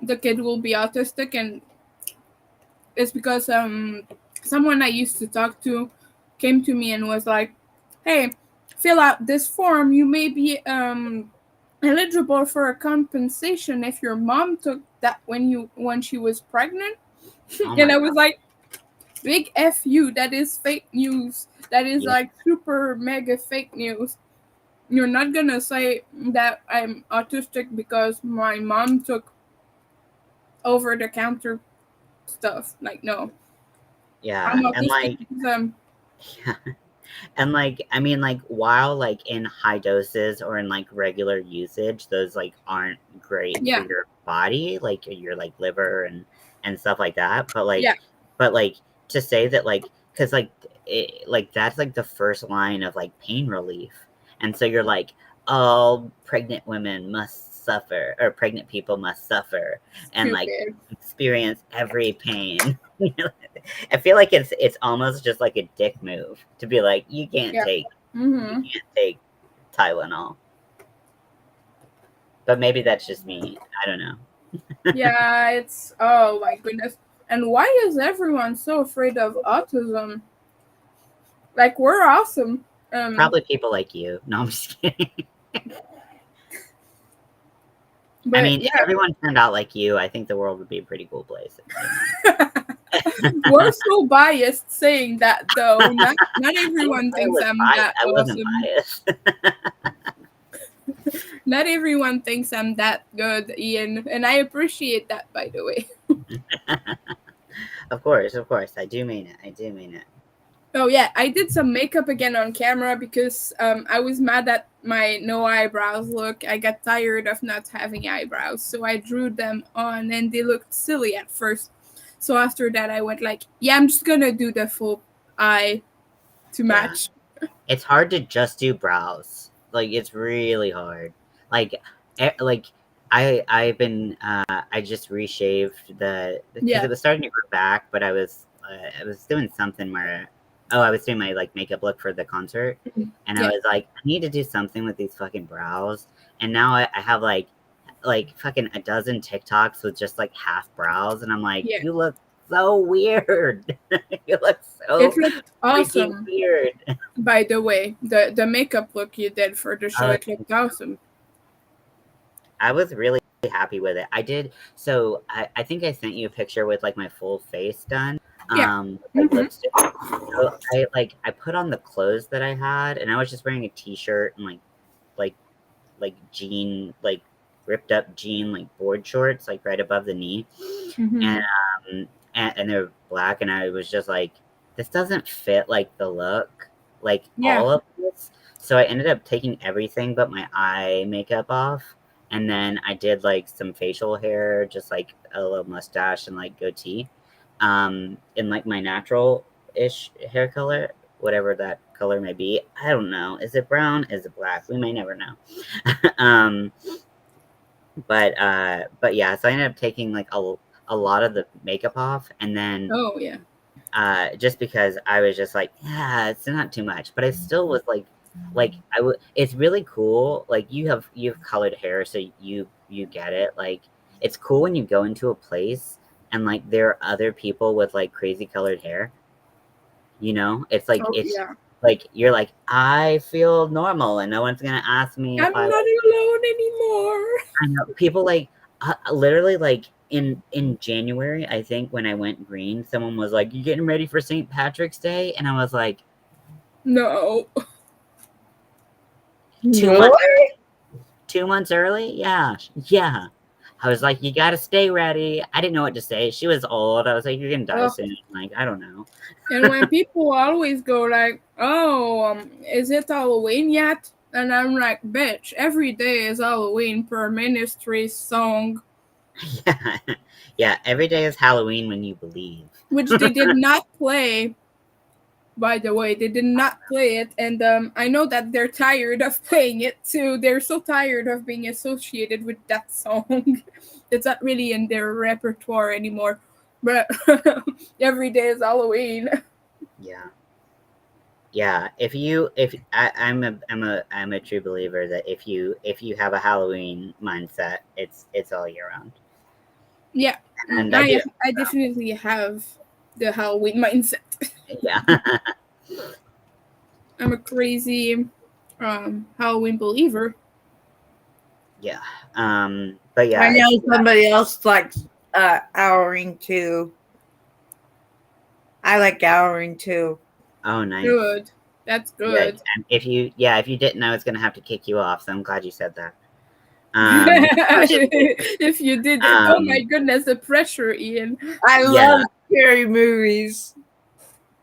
Speaker 3: the kid will be autistic, and it's because someone I used to talk to came to me and was like, "Hey, fill out this form. You may be eligible for a compensation if your mom took that when she was pregnant."
Speaker 1: Oh
Speaker 3: And
Speaker 1: my
Speaker 3: I
Speaker 1: god.
Speaker 3: was like, "Big F you, that is fake news. That is
Speaker 1: Yeah.
Speaker 3: like super mega fake news. You're not gonna say that I'm autistic because my mom took over the counter stuff. Like, no. I'm
Speaker 1: Yeah. And
Speaker 3: autistic
Speaker 1: like
Speaker 3: because
Speaker 1: yeah. And like I mean like while like in high doses or in like regular usage, those like aren't great for
Speaker 3: yeah.
Speaker 1: your body, like your like liver and stuff like that.
Speaker 3: Yeah.
Speaker 1: But like to say that like because like like that's like the first line of like pain relief. And so you're like, oh, pregnant women must suffer or pregnant people must suffer and like
Speaker 3: Stupid.
Speaker 1: experience every pain. I feel like it's almost just like a dick move to be like, you can't
Speaker 3: Yeah.
Speaker 1: take
Speaker 3: Mm-hmm.
Speaker 1: Tylenol. But maybe that's just me. I don't know.
Speaker 3: Yeah, it's, oh my goodness. And why is everyone so afraid of autism? Like, we're awesome.
Speaker 1: Probably people like you. No, I'm just kidding. I
Speaker 3: But
Speaker 1: mean, if
Speaker 3: yeah,
Speaker 1: everyone turned out like you, I think the world would be a pretty cool place.
Speaker 3: we're so biased saying that though. Not
Speaker 1: I
Speaker 3: everyone thinks
Speaker 1: was
Speaker 3: I'm
Speaker 1: biased.
Speaker 3: that
Speaker 1: I wasn't
Speaker 3: awesome.
Speaker 1: biased.
Speaker 3: Not everyone thinks I'm that good, Ian, and I appreciate that, by the way.
Speaker 1: Of course. I do mean it.
Speaker 3: Oh yeah, I did some makeup again on camera because I was mad at my no eyebrows look. I got tired of not having eyebrows, so I drew them on, and they looked silly at first. So after that, I went like, yeah, I'm just gonna do the full eye to
Speaker 1: Yeah.
Speaker 3: match.
Speaker 1: It's hard to just do brows. Like it's really hard. Like like I just reshaved the because
Speaker 3: Yeah.
Speaker 1: it was starting to grow back, but I was doing something where I was doing my like makeup look for the concert, and I
Speaker 3: Yeah.
Speaker 1: was like, I need to do something with these fucking brows, and now I have like like fucking a dozen TikToks with just like half brows, and I'm like,
Speaker 3: Yeah.
Speaker 1: you look so weird. You look
Speaker 3: It
Speaker 1: so
Speaker 3: looked
Speaker 1: freaking
Speaker 3: awesome.
Speaker 1: weird.
Speaker 3: By the way, the makeup look you did for the show,
Speaker 1: Oh,
Speaker 3: it looked awesome.
Speaker 1: I was really happy with it. I did. So I think I sent you a picture with like my full face done,
Speaker 3: Yeah.
Speaker 1: like
Speaker 3: Mm-hmm.
Speaker 1: lipstick. So I put on the clothes that I had, and I was just wearing a t-shirt and like jean, like ripped up jean, like board shorts, like right above the knee,
Speaker 3: Mm-hmm.
Speaker 1: and and they're black, and I was just like, this doesn't fit like the look, like
Speaker 3: Yeah.
Speaker 1: all of this. So I ended up taking everything but my eye makeup off, and then I did like some facial hair, just like a little mustache and like goatee, in like my natural ish hair color, whatever that color may be. I don't know. Is it brown? Is it black? We may never know. um, but yeah, so I ended up taking like a lot of the makeup off, and then
Speaker 3: Oh yeah.
Speaker 1: just because I was just like, yeah, it's not too much, but I still was like I would. It's really cool. Like you have colored hair, so you get it. Like it's cool when you go into a place and like there are other people with like crazy colored hair. You know,
Speaker 3: Oh
Speaker 1: it's
Speaker 3: yeah.
Speaker 1: like you're like, I feel normal, and no one's gonna ask me if
Speaker 3: I'm
Speaker 1: I
Speaker 3: not
Speaker 1: like.
Speaker 3: alone anymore.
Speaker 1: I know people like literally like in January, I think when I went green, someone was like, "You getting ready for St. Patrick's Day?" And I was like,
Speaker 3: No.
Speaker 1: 2 months,
Speaker 2: Really?
Speaker 1: 2 months early? Yeah, yeah. I was like, "You gotta stay ready." I didn't know what to say. She was old. I was like, "You're gonna die
Speaker 3: Oh.
Speaker 1: soon." Like, I don't know.
Speaker 3: And when people always go like, "Oh, is it Halloween yet?" And I'm like, "Bitch, every day is Halloween per Ministry's song,"
Speaker 1: Yeah, yeah. Every day is Halloween when you believe.
Speaker 3: which they did not play. By the way, they did not play it, and I know that they're tired of playing it too. They're so tired of being associated with that song. It's not really in their repertoire anymore. But every day is Halloween.
Speaker 1: Yeah. Yeah, I'm a true believer that if you have a Halloween mindset, it's all year round.
Speaker 3: Yeah,
Speaker 1: And I do.
Speaker 3: I definitely have the Halloween mindset.
Speaker 1: Yeah.
Speaker 3: I'm a crazy Halloween believer.
Speaker 1: Yeah. But
Speaker 2: I
Speaker 1: yeah, it's
Speaker 2: know somebody else likes Halloween too. I like Halloween too.
Speaker 1: oh nice.
Speaker 3: Good. That's
Speaker 1: Yeah.
Speaker 3: good.
Speaker 1: And if you didn't, I was gonna have to kick you off, so I'm glad you said that.
Speaker 3: If you did it, oh my
Speaker 1: Um
Speaker 3: goodness, the pressure, Ian.
Speaker 2: I
Speaker 1: yeah,
Speaker 2: love scary movies.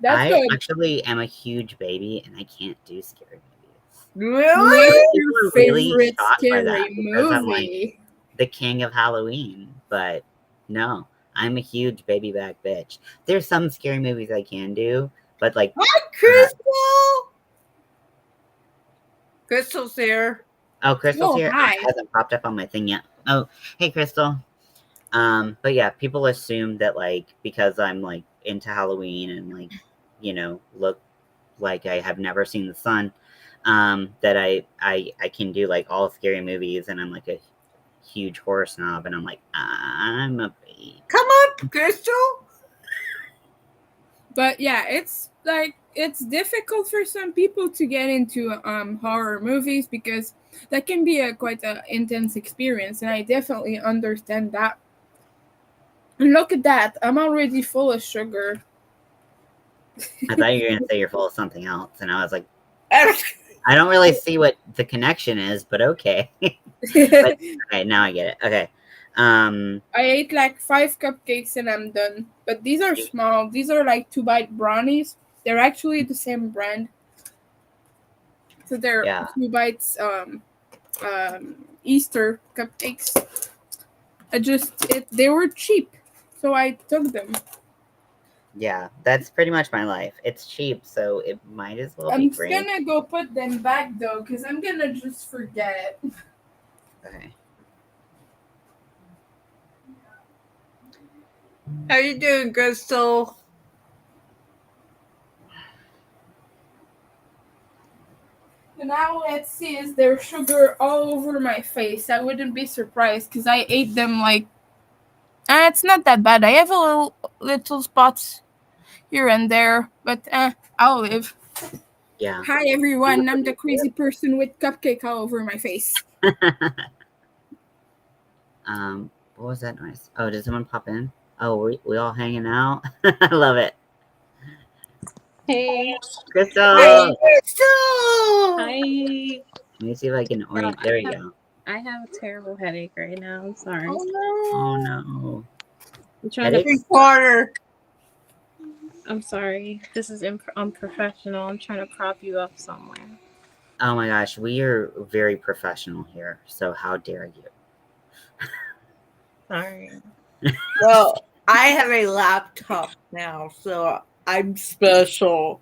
Speaker 3: That's
Speaker 1: I
Speaker 3: good.
Speaker 1: actually am a huge baby and I can't do scary movies.
Speaker 3: What's
Speaker 2: Really?
Speaker 1: People
Speaker 3: your
Speaker 1: are really
Speaker 3: favorite
Speaker 1: shocked by that
Speaker 3: scary
Speaker 1: because I'm like
Speaker 3: movie?
Speaker 1: the king of Halloween, but no, I'm a huge baby back bitch. There's some scary movies I can do, but like,
Speaker 2: Hi,
Speaker 1: uh,
Speaker 2: Crystal. Crystal's here.
Speaker 1: oh, Crystal's
Speaker 3: Oh,
Speaker 1: here. Oh, it
Speaker 3: hi.
Speaker 1: hasn't popped up on my thing yet. Oh, hey, Crystal. But yeah, people assume that like because I'm like into Halloween and like, look like I have never seen the sun, that I can do like all scary movies, and I'm like a huge horror snob, and I'm like, I'm a baby.
Speaker 2: Come up, Crystal.
Speaker 3: But yeah, it's like it's difficult for some people to get into horror movies because that can be a quite a intense experience, and I definitely understand that. And look at that, I'm already full of sugar.
Speaker 1: I thought you were gonna say you're full of something else, and I was like, I don't really see what the connection is, but okay. But okay, now I get it. Okay. Um,
Speaker 3: I ate like 5 cupcakes and I'm done. But these are
Speaker 1: you-
Speaker 3: small. These are like 2 bite brownies. They're actually the same brand. So they're
Speaker 1: yeah,
Speaker 3: 2 bites Easter cupcakes. They were cheap. So I took them.
Speaker 1: yeah. That's pretty much my life. It's cheap, so it might as well be
Speaker 3: I'm just
Speaker 1: great.
Speaker 3: gonna go put them back though, because I'm gonna just forget it.
Speaker 1: Okay.
Speaker 2: How you doing, Crystal?
Speaker 3: Now let's see, is there sugar all over my face? I wouldn't be surprised because I ate them like. It's not that bad. I have a little spots here and there, but I'll live.
Speaker 1: Yeah.
Speaker 3: Hi everyone, I'm the crazy person with cupcake all over my face.
Speaker 1: What was that noise? Oh, did someone pop in? Oh, we all hanging out. I love it.
Speaker 4: Hey.
Speaker 1: Crystal.
Speaker 2: Hi, Crystal.
Speaker 4: Hi.
Speaker 1: Let me see if I can orient. There we go.
Speaker 4: I have a terrible headache right now. I'm sorry.
Speaker 1: Oh no.
Speaker 4: I'm trying
Speaker 1: Headaches?
Speaker 2: Quarter.
Speaker 4: I'm sorry. This is unprofessional. I'm trying to prop you up somewhere.
Speaker 1: Oh my gosh, we are very professional here. So how dare you?
Speaker 4: Sorry.
Speaker 2: Well, I have a laptop now, so I'm special.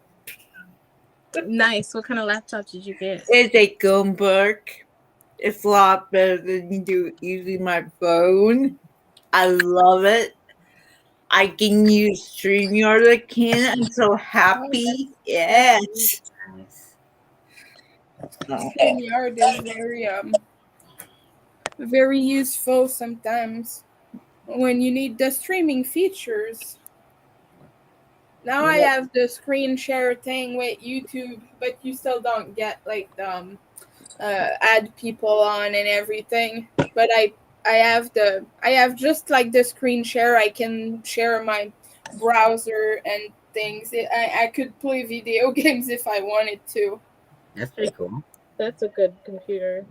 Speaker 4: Nice. What kind of laptop did you get?
Speaker 2: It's a Gumbrook. It's a lot better than using my phone. I love it. I can use StreamYard again. I'm so happy. Yes.
Speaker 1: Nice.
Speaker 3: StreamYard is very useful sometimes when you need the streaming features. Now I have the screen share thing with YouTube, but you still don't get like add people on and everything. But I have just like the screen share. I can share my browser and things. I could play video games if I wanted to.
Speaker 1: That's pretty cool.
Speaker 4: That's a good computer.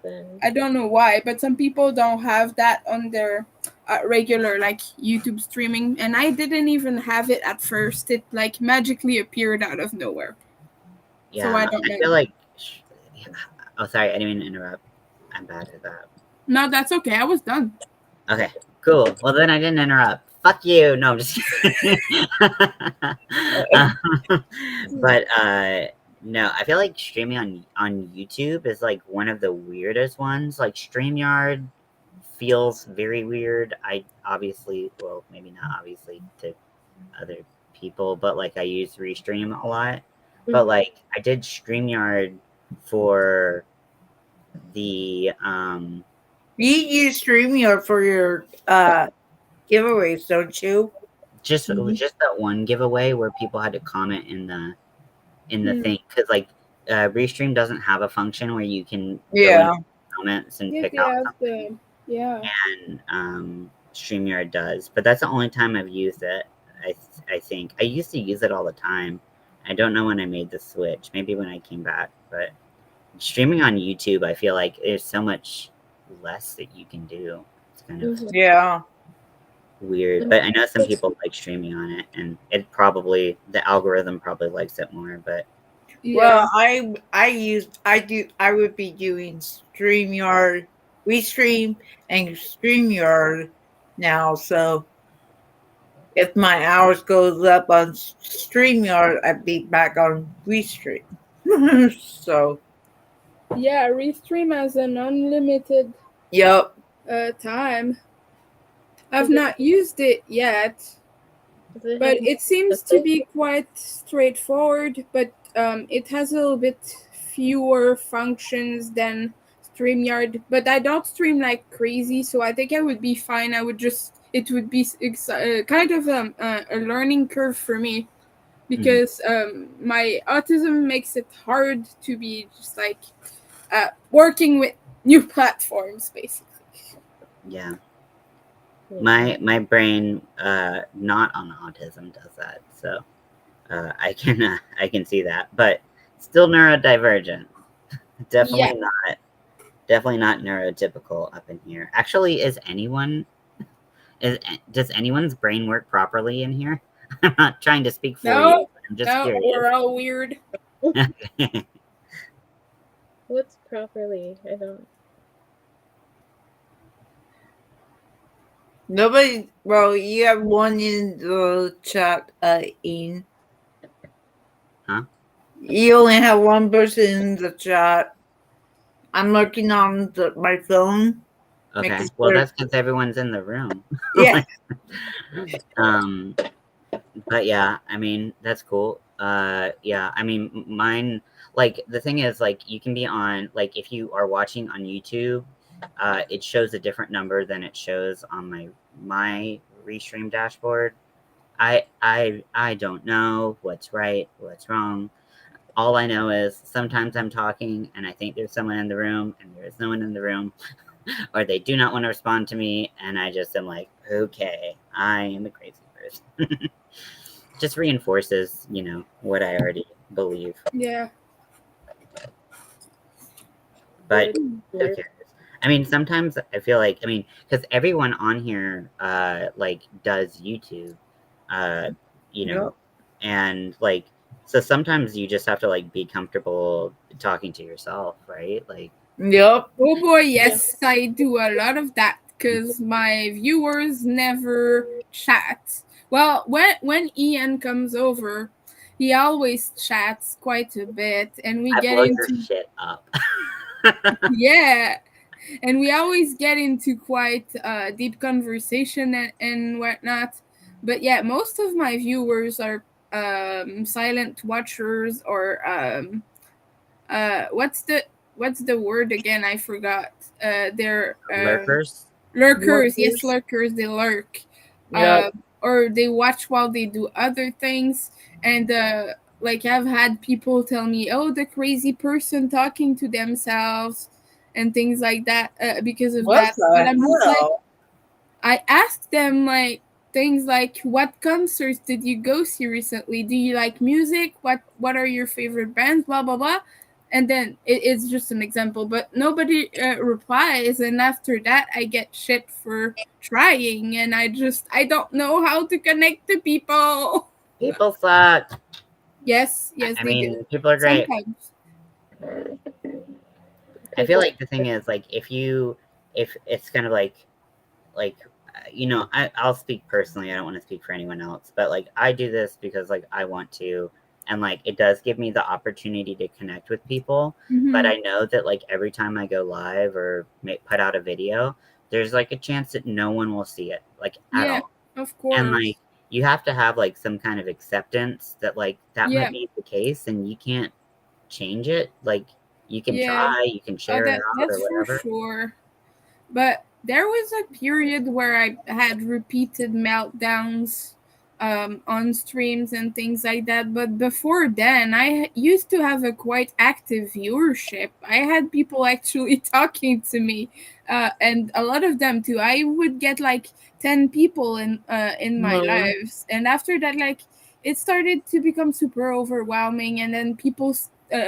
Speaker 4: Then
Speaker 3: I don't know why, but some people don't have that on their regular like YouTube streaming, and I didn't even have it at first. It like magically appeared out of nowhere.
Speaker 1: Yeah,
Speaker 3: So I don't know.
Speaker 1: feel like. Oh, sorry, I didn't mean to interrupt. I'm bad at that.
Speaker 3: No, that's okay. I was done.
Speaker 1: Okay, cool. Well, then I didn't interrupt. Fuck you. No, I'm just kidding. But no, I feel like streaming on YouTube is like one of the weirdest ones. Like StreamYard feels very weird. I obviously, well, maybe not obviously to other people, but like I use Restream a lot. But like I did StreamYard for the
Speaker 2: You use StreamYard for your giveaways, don't you?
Speaker 1: just that one giveaway where people had to comment in the thing, because like Restream doesn't have a function where you can go in comments and pick out something. And StreamYard does, but that's the only time I've used it. I think I used to use it all the time. I don't know when I made the switch, maybe when I came back, but streaming on YouTube, I feel like there's so much less that you can do. It's kind of weird, but I know some people like streaming on it, and it probably, the algorithm probably likes it more, but
Speaker 2: well, I would be doing StreamYard, Restream, and StreamYard now. So if my hours goes up on StreamYard, I'd be back on Restream. So
Speaker 3: yeah, Restream has an unlimited time. I've not used it yet, but it seems to be quite straightforward, but it has a little bit fewer functions than StreamYard, but I don't stream like crazy, so I think I would be fine. It would be kind of a learning curve for me, because my autism makes it hard to be just like working with new platforms, basically.
Speaker 1: yeah. My brain, not on autism, does that, so I can see that, but still neurodivergent. Definitely not neurotypical up in here. Actually, does anyone's brain work properly in here? I'm not trying to speak for you. I'm just curious.
Speaker 3: We're all weird.
Speaker 4: what's properly? I don't.
Speaker 2: nobody. Well, you have one in the chat, Ian.
Speaker 1: Huh?
Speaker 2: You only have one person in the chat. I'm looking on my phone.
Speaker 1: Okay. Well, that's because everyone's in the room.
Speaker 2: Yeah.
Speaker 1: But yeah, I mean, that's cool. Yeah, I mean, mine, like, the thing is, like, you can be on, like, if you are watching on YouTube, it shows a different number than it shows on my restream dashboard. I don't know what's right, what's wrong. All I know is sometimes I'm talking and I think there's someone in the room and there is no one in the room, or they do not want to respond to me, and I just am like, okay, I am a crazy person. Just reinforces, what I already believe.
Speaker 3: Yeah.
Speaker 1: But who cares? I mean, sometimes I feel like, because everyone on here, like, does YouTube, uh,
Speaker 2: Yep.
Speaker 1: and, like, so sometimes you just have to, like, be comfortable talking to yourself, right? Like,
Speaker 2: Yep.
Speaker 3: Oh boy, yes, I do a lot of that because my viewers never chat. Well, when Ian comes over, he always chats quite a bit, and we
Speaker 1: I
Speaker 3: get
Speaker 1: blow your
Speaker 3: into
Speaker 1: shit up.
Speaker 3: yeah, and we always get into quite deep conversation and whatnot. But yeah, most of my viewers are silent watchers or what's the word again? I forgot. They're
Speaker 1: Lurkers?
Speaker 3: lurkers. Yes,
Speaker 2: Lurkers.
Speaker 3: lurkers. They lurk,
Speaker 2: Yep.
Speaker 3: or they watch while they do other things. And like I've had people tell me, "Oh, the crazy person talking to themselves," and things like that because of
Speaker 2: What
Speaker 3: that. But
Speaker 2: the
Speaker 3: I'm just like,
Speaker 2: hell?
Speaker 3: I asked them like things like, "What concerts did you go see recently? Do you like music? What are your favorite bands? Blah blah blah." And then it's just an example, but nobody replies. And after that, I get shit for trying, and I don't know how to connect to people.
Speaker 1: People suck.
Speaker 3: Yes, yes,
Speaker 1: I
Speaker 3: they do
Speaker 1: mean, people are great.
Speaker 3: sometimes.
Speaker 1: I feel like the thing is, like, if it's kind of like, I'll speak personally. I don't want to speak for anyone else, but, like, I do this because, like, I want to, and, like, it does give me the opportunity to connect with people. But
Speaker 3: Mm-hmm.
Speaker 1: I know that, like, every time I go live or put out a video, there's, like, a chance that no one will see it, like, at
Speaker 3: Yeah,
Speaker 1: all.
Speaker 3: of
Speaker 1: And,
Speaker 3: course.
Speaker 1: like, you have to have, like, some kind of acceptance that, like, that might
Speaker 3: Yeah,
Speaker 1: be the case, and you can't change it. Like, you can
Speaker 3: yeah.
Speaker 1: try, you can share it out or
Speaker 3: That's for
Speaker 1: whatever.
Speaker 3: sure. But there was a period where I had repeated meltdowns on streams and things like that. But before then, I used to have a quite active viewership. I had people actually talking to me, and a lot of them too. I would get like 10 people in my
Speaker 2: No.
Speaker 3: lives, and after that, like it started to become super overwhelming, and then people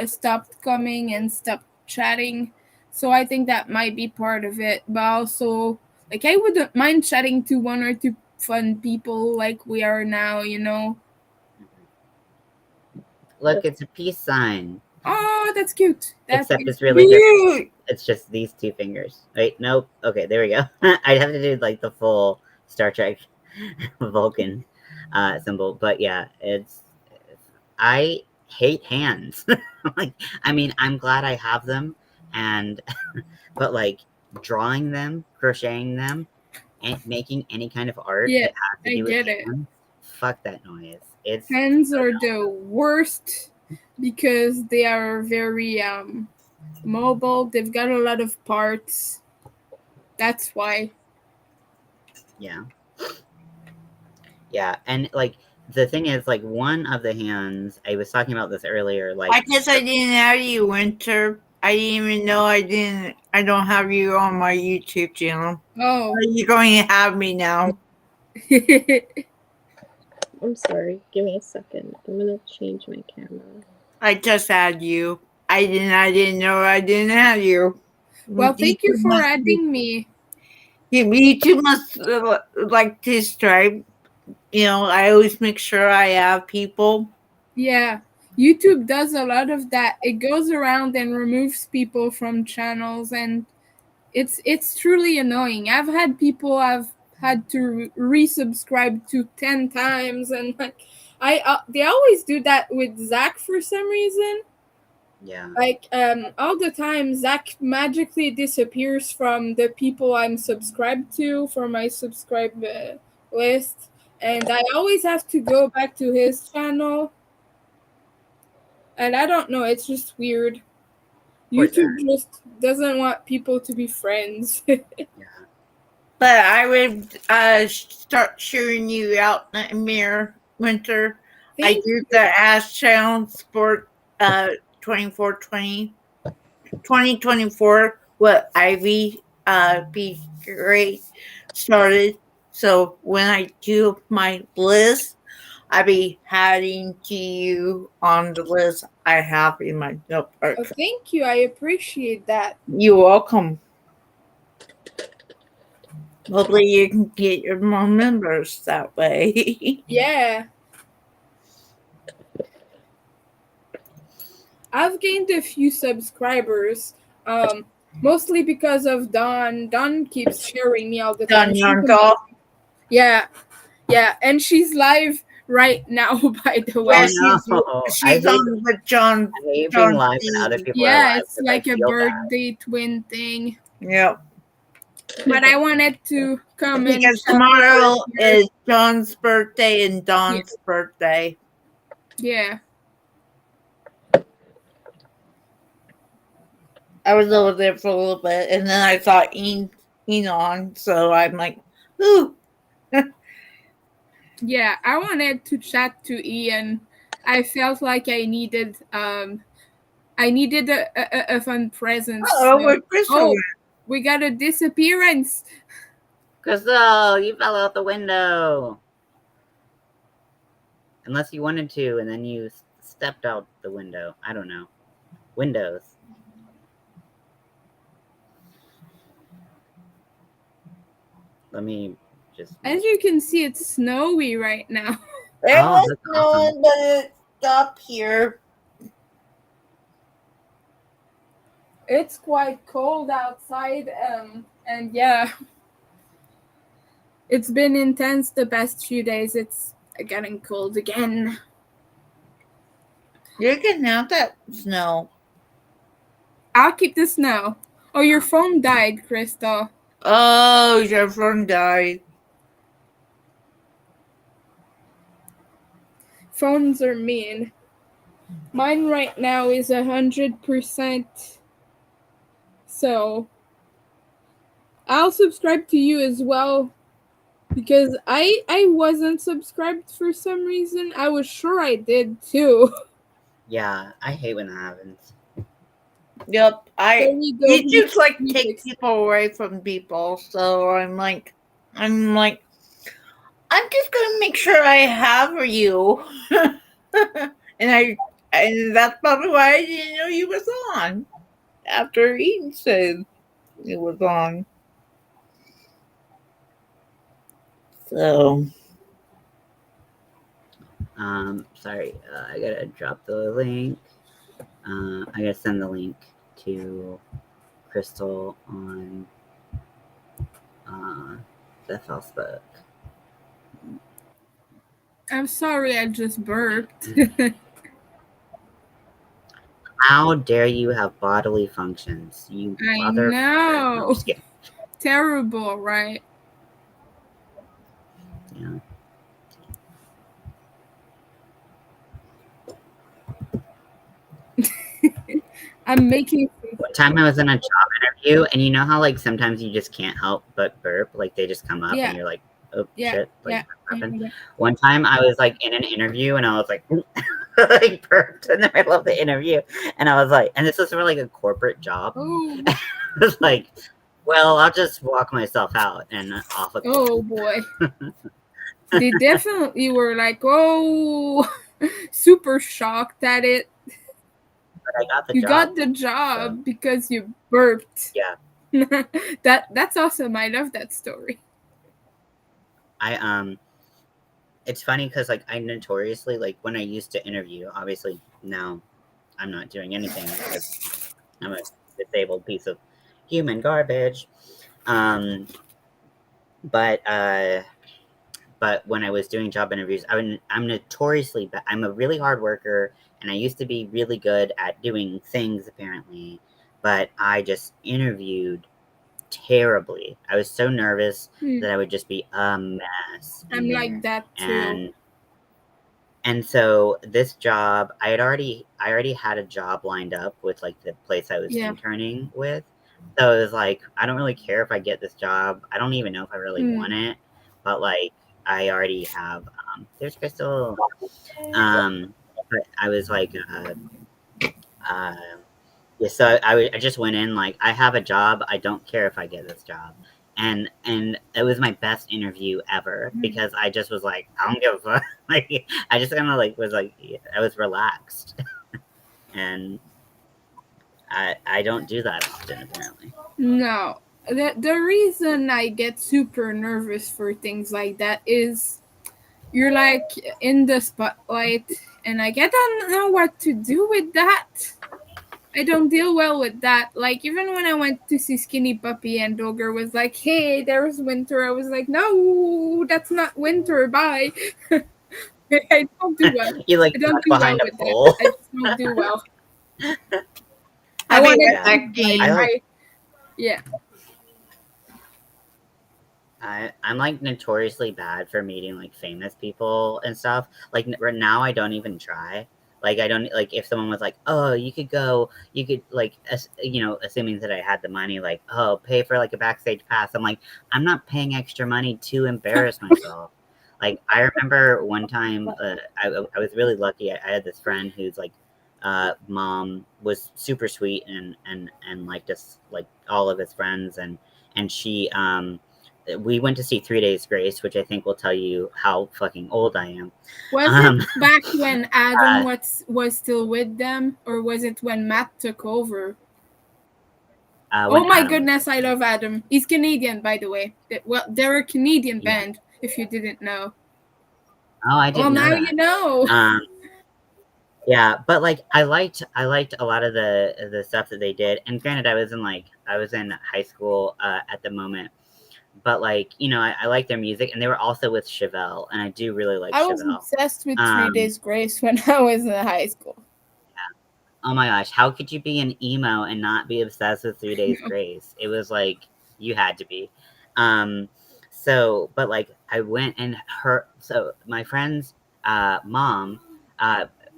Speaker 3: stopped coming and stopped chatting. So I think that might be part of it. But also, like, I wouldn't mind chatting to one or two fun people like we are now.
Speaker 1: Look, it's a peace sign.
Speaker 3: Oh, that's cute. That
Speaker 1: Except
Speaker 3: is
Speaker 1: it's really just
Speaker 2: Cute.
Speaker 1: it's just these two fingers. Wait, nope. Okay, there we go. I'd have to do like the full Star Trek Vulcan symbol, but yeah, I hate hands. Like, I mean, I'm glad I have them, and but like drawing them, crocheting them, and making any kind of art
Speaker 3: yeah,
Speaker 1: that has to
Speaker 3: I
Speaker 1: do with
Speaker 3: get it.
Speaker 1: hands, fuck that noise. It's
Speaker 3: Hands
Speaker 1: so
Speaker 3: are
Speaker 1: dumb.
Speaker 3: the worst because they are very mobile. They've got a lot of parts. That's why.
Speaker 1: Yeah. Yeah, and like the thing is, like, one of the hands, I was talking about this earlier, like,
Speaker 2: I guess I didn't have you, Winter. I didn't even know I don't have you on my YouTube channel.
Speaker 3: Oh.
Speaker 2: Are you going to have me now?
Speaker 4: I'm sorry. Give me a second. I'm gonna change my camera.
Speaker 2: I just had you. I didn't know I didn't have you.
Speaker 3: Well,
Speaker 2: You
Speaker 3: thank you
Speaker 2: two
Speaker 3: for
Speaker 2: must be,
Speaker 3: adding me.
Speaker 2: you two must like to strive. I always make sure I have people.
Speaker 3: Yeah, YouTube does a lot of that. It goes around and removes people from channels, and it's truly annoying. I've had people I've had to resubscribe to 10 times, and like I they always do that with Zach for some reason.
Speaker 1: yeah.
Speaker 3: Like all the time, Zach magically disappears from the people I'm subscribed to for my subscribe list. and I always have to go back to his channel. And I don't know, it's just weird.
Speaker 1: Poor
Speaker 3: YouTube just doesn't want people to be friends.
Speaker 1: Yeah.
Speaker 2: But I would start cheering you out, Nightmare Winter. I
Speaker 3: Thank
Speaker 2: do the Ash Challenge Sport 2024 with Ivy be great started. So when I do my list, I'll be adding to you on the list I have in my
Speaker 3: Oh,
Speaker 2: notebook.
Speaker 3: thank you. I appreciate that.
Speaker 2: You're welcome. Hopefully you can get your more members that way.
Speaker 3: Yeah. I've gained a few subscribers. Mostly because of Dawn. Dawn keeps sharing me all the time.
Speaker 2: Done your golf.
Speaker 3: Yeah. Yeah. And she's live right now, by the way.
Speaker 2: Yeah,
Speaker 1: Oh, no.
Speaker 2: she's on with John.
Speaker 1: I hate
Speaker 2: John
Speaker 1: being live when other
Speaker 2: C.
Speaker 1: people are
Speaker 3: Yeah,
Speaker 1: live
Speaker 3: it's
Speaker 1: because
Speaker 3: like
Speaker 1: I
Speaker 3: a
Speaker 1: feel bad.
Speaker 3: birthday twin thing.
Speaker 2: Yep.
Speaker 3: But I wanted to come in
Speaker 2: Because tomorrow is John's birthday and Dawn's birthday.
Speaker 3: Yeah.
Speaker 2: I was over there for a little bit, and then I saw Ian on, so I'm like, ooh.
Speaker 3: Yeah, I wanted to chat to Ian. I felt like I needed a fun presence.
Speaker 2: Oh, Crystal.
Speaker 3: We got a disappearance.
Speaker 1: Crystal, you fell out the window. Unless you wanted to, and then you stepped out the window. I don't know. Windows. Let me just.
Speaker 3: As you can see, it's snowy right now.
Speaker 2: It was
Speaker 1: that's
Speaker 2: snowing,
Speaker 1: awesome.
Speaker 2: but it stopped here.
Speaker 3: It's quite cold outside, and yeah, it's been intense the past few days. It's getting cold again.
Speaker 2: You can have that snow.
Speaker 3: I'll keep the snow. Oh, your phone died, Crystal.
Speaker 2: Oh, your phone died.
Speaker 3: Phones are mean. Mine right now is 100%. So I'll subscribe to you as well, because I wasn't subscribed for some reason. I was sure I did too.
Speaker 1: Yeah, I hate when that happens.
Speaker 2: Yep,
Speaker 3: There we go.
Speaker 2: you just like
Speaker 3: We
Speaker 2: take
Speaker 3: fixed it.
Speaker 2: people away from people. So I'm like, I'm just gonna make sure I have you, and that's probably why I didn't know you was on after Eden said it was on. So
Speaker 1: Sorry, I gotta drop the link. I gotta send the link to Crystal on the Facebook.
Speaker 3: I'm sorry, I just burped.
Speaker 1: How dare you have bodily functions? You
Speaker 3: I
Speaker 1: mother.
Speaker 3: know.
Speaker 1: No, just kidding.
Speaker 3: Terrible, right?
Speaker 1: Yeah.
Speaker 3: I'm making.
Speaker 1: One time I was in a job interview, and you know how like sometimes you just can't help but burp, like they just come up,
Speaker 3: Yeah.
Speaker 1: and you're like, oh
Speaker 3: Yeah,
Speaker 1: shit, like
Speaker 3: yeah,
Speaker 1: what
Speaker 3: I know
Speaker 1: happened?
Speaker 3: that.
Speaker 1: One time I was like in an interview, and I was like, like burped in the middle of the interview, and I was like, and this was for like a corporate job.
Speaker 3: Oh,
Speaker 1: I was like, well, I'll just walk myself out and off a cliff.
Speaker 3: oh boy. They definitely were like, oh, super shocked at it.
Speaker 1: But I got the
Speaker 3: You
Speaker 1: job.
Speaker 3: got the job because you burped.
Speaker 1: Yeah.
Speaker 3: That's awesome. I love that story.
Speaker 1: It's funny because like I notoriously, like when I used to interview, obviously now I'm not doing anything because I'm a disabled piece of human garbage. But when I was doing job interviews, I'm notoriously bad. I'm a really hard worker, and I used to be really good at doing things apparently, but I just interviewed terribly. I was so nervous
Speaker 3: Hmm.
Speaker 1: that I would just be a mess in
Speaker 3: I'm
Speaker 1: there.
Speaker 3: like that too.
Speaker 1: And so this job, I already had a job lined up with like the place I was
Speaker 3: Yeah.
Speaker 1: interning with. So it was like, I don't really care if I get this job. I don't even know if I really want it, but like I already have. There's Crystal. But I was like, yeah. So I just went in like, I have a job. I don't care if I get this job. And it was my best interview ever because I just was like, I don't give a fuck. Like, I just kind of like was like, I was relaxed, and I don't do that often apparently.
Speaker 3: No. The reason I get super nervous for things like that is you're like in the spotlight and like I don't know what to do with that. I don't deal well with that. Like even when I went to see Skinny Puppy and Dogger was like, hey, there's winter. I was like, no, that's not winter. Bye. I don't do well.
Speaker 1: You like
Speaker 3: I don't do well
Speaker 1: behind a
Speaker 3: with
Speaker 1: pole.
Speaker 3: that. I just don't do well.
Speaker 2: I
Speaker 3: want
Speaker 2: be
Speaker 3: it
Speaker 2: respecting.
Speaker 3: yeah.
Speaker 1: I'm like notoriously bad for meeting like famous people and stuff. Like right now, I don't even try. Like I don't like if someone was like, "Oh, you could go," you could like, assuming that I had the money, like, "Oh, pay for like a backstage pass." I'm like, I'm not paying extra money to embarrass myself. Like I remember one time, I was really lucky. I had this friend who's like, mom was super sweet and liked us like all of his friends and she we went to see 3 Days Grace, which I think will tell you how fucking old I am.
Speaker 3: Was it back when Adam was still with them, or was it when Matt took over? Oh my goodness, I love Adam. He's Canadian, by the way. Well, they're a Canadian band, if you didn't know.
Speaker 1: Oh, I didn't know
Speaker 3: now
Speaker 1: that.
Speaker 3: You know.
Speaker 1: Yeah, but like I liked a lot of the stuff that they did. And granted, I was in high school at the moment. But like, I like their music, and they were also with Chevelle, and I do really like Chevelle.
Speaker 3: I was obsessed with 3 Days Grace when I was in high school.
Speaker 1: Yeah. Oh my gosh, how could you be an emo and not be obsessed with 3 Days Grace? It was like you had to be. So, but like I went and so my friend's mom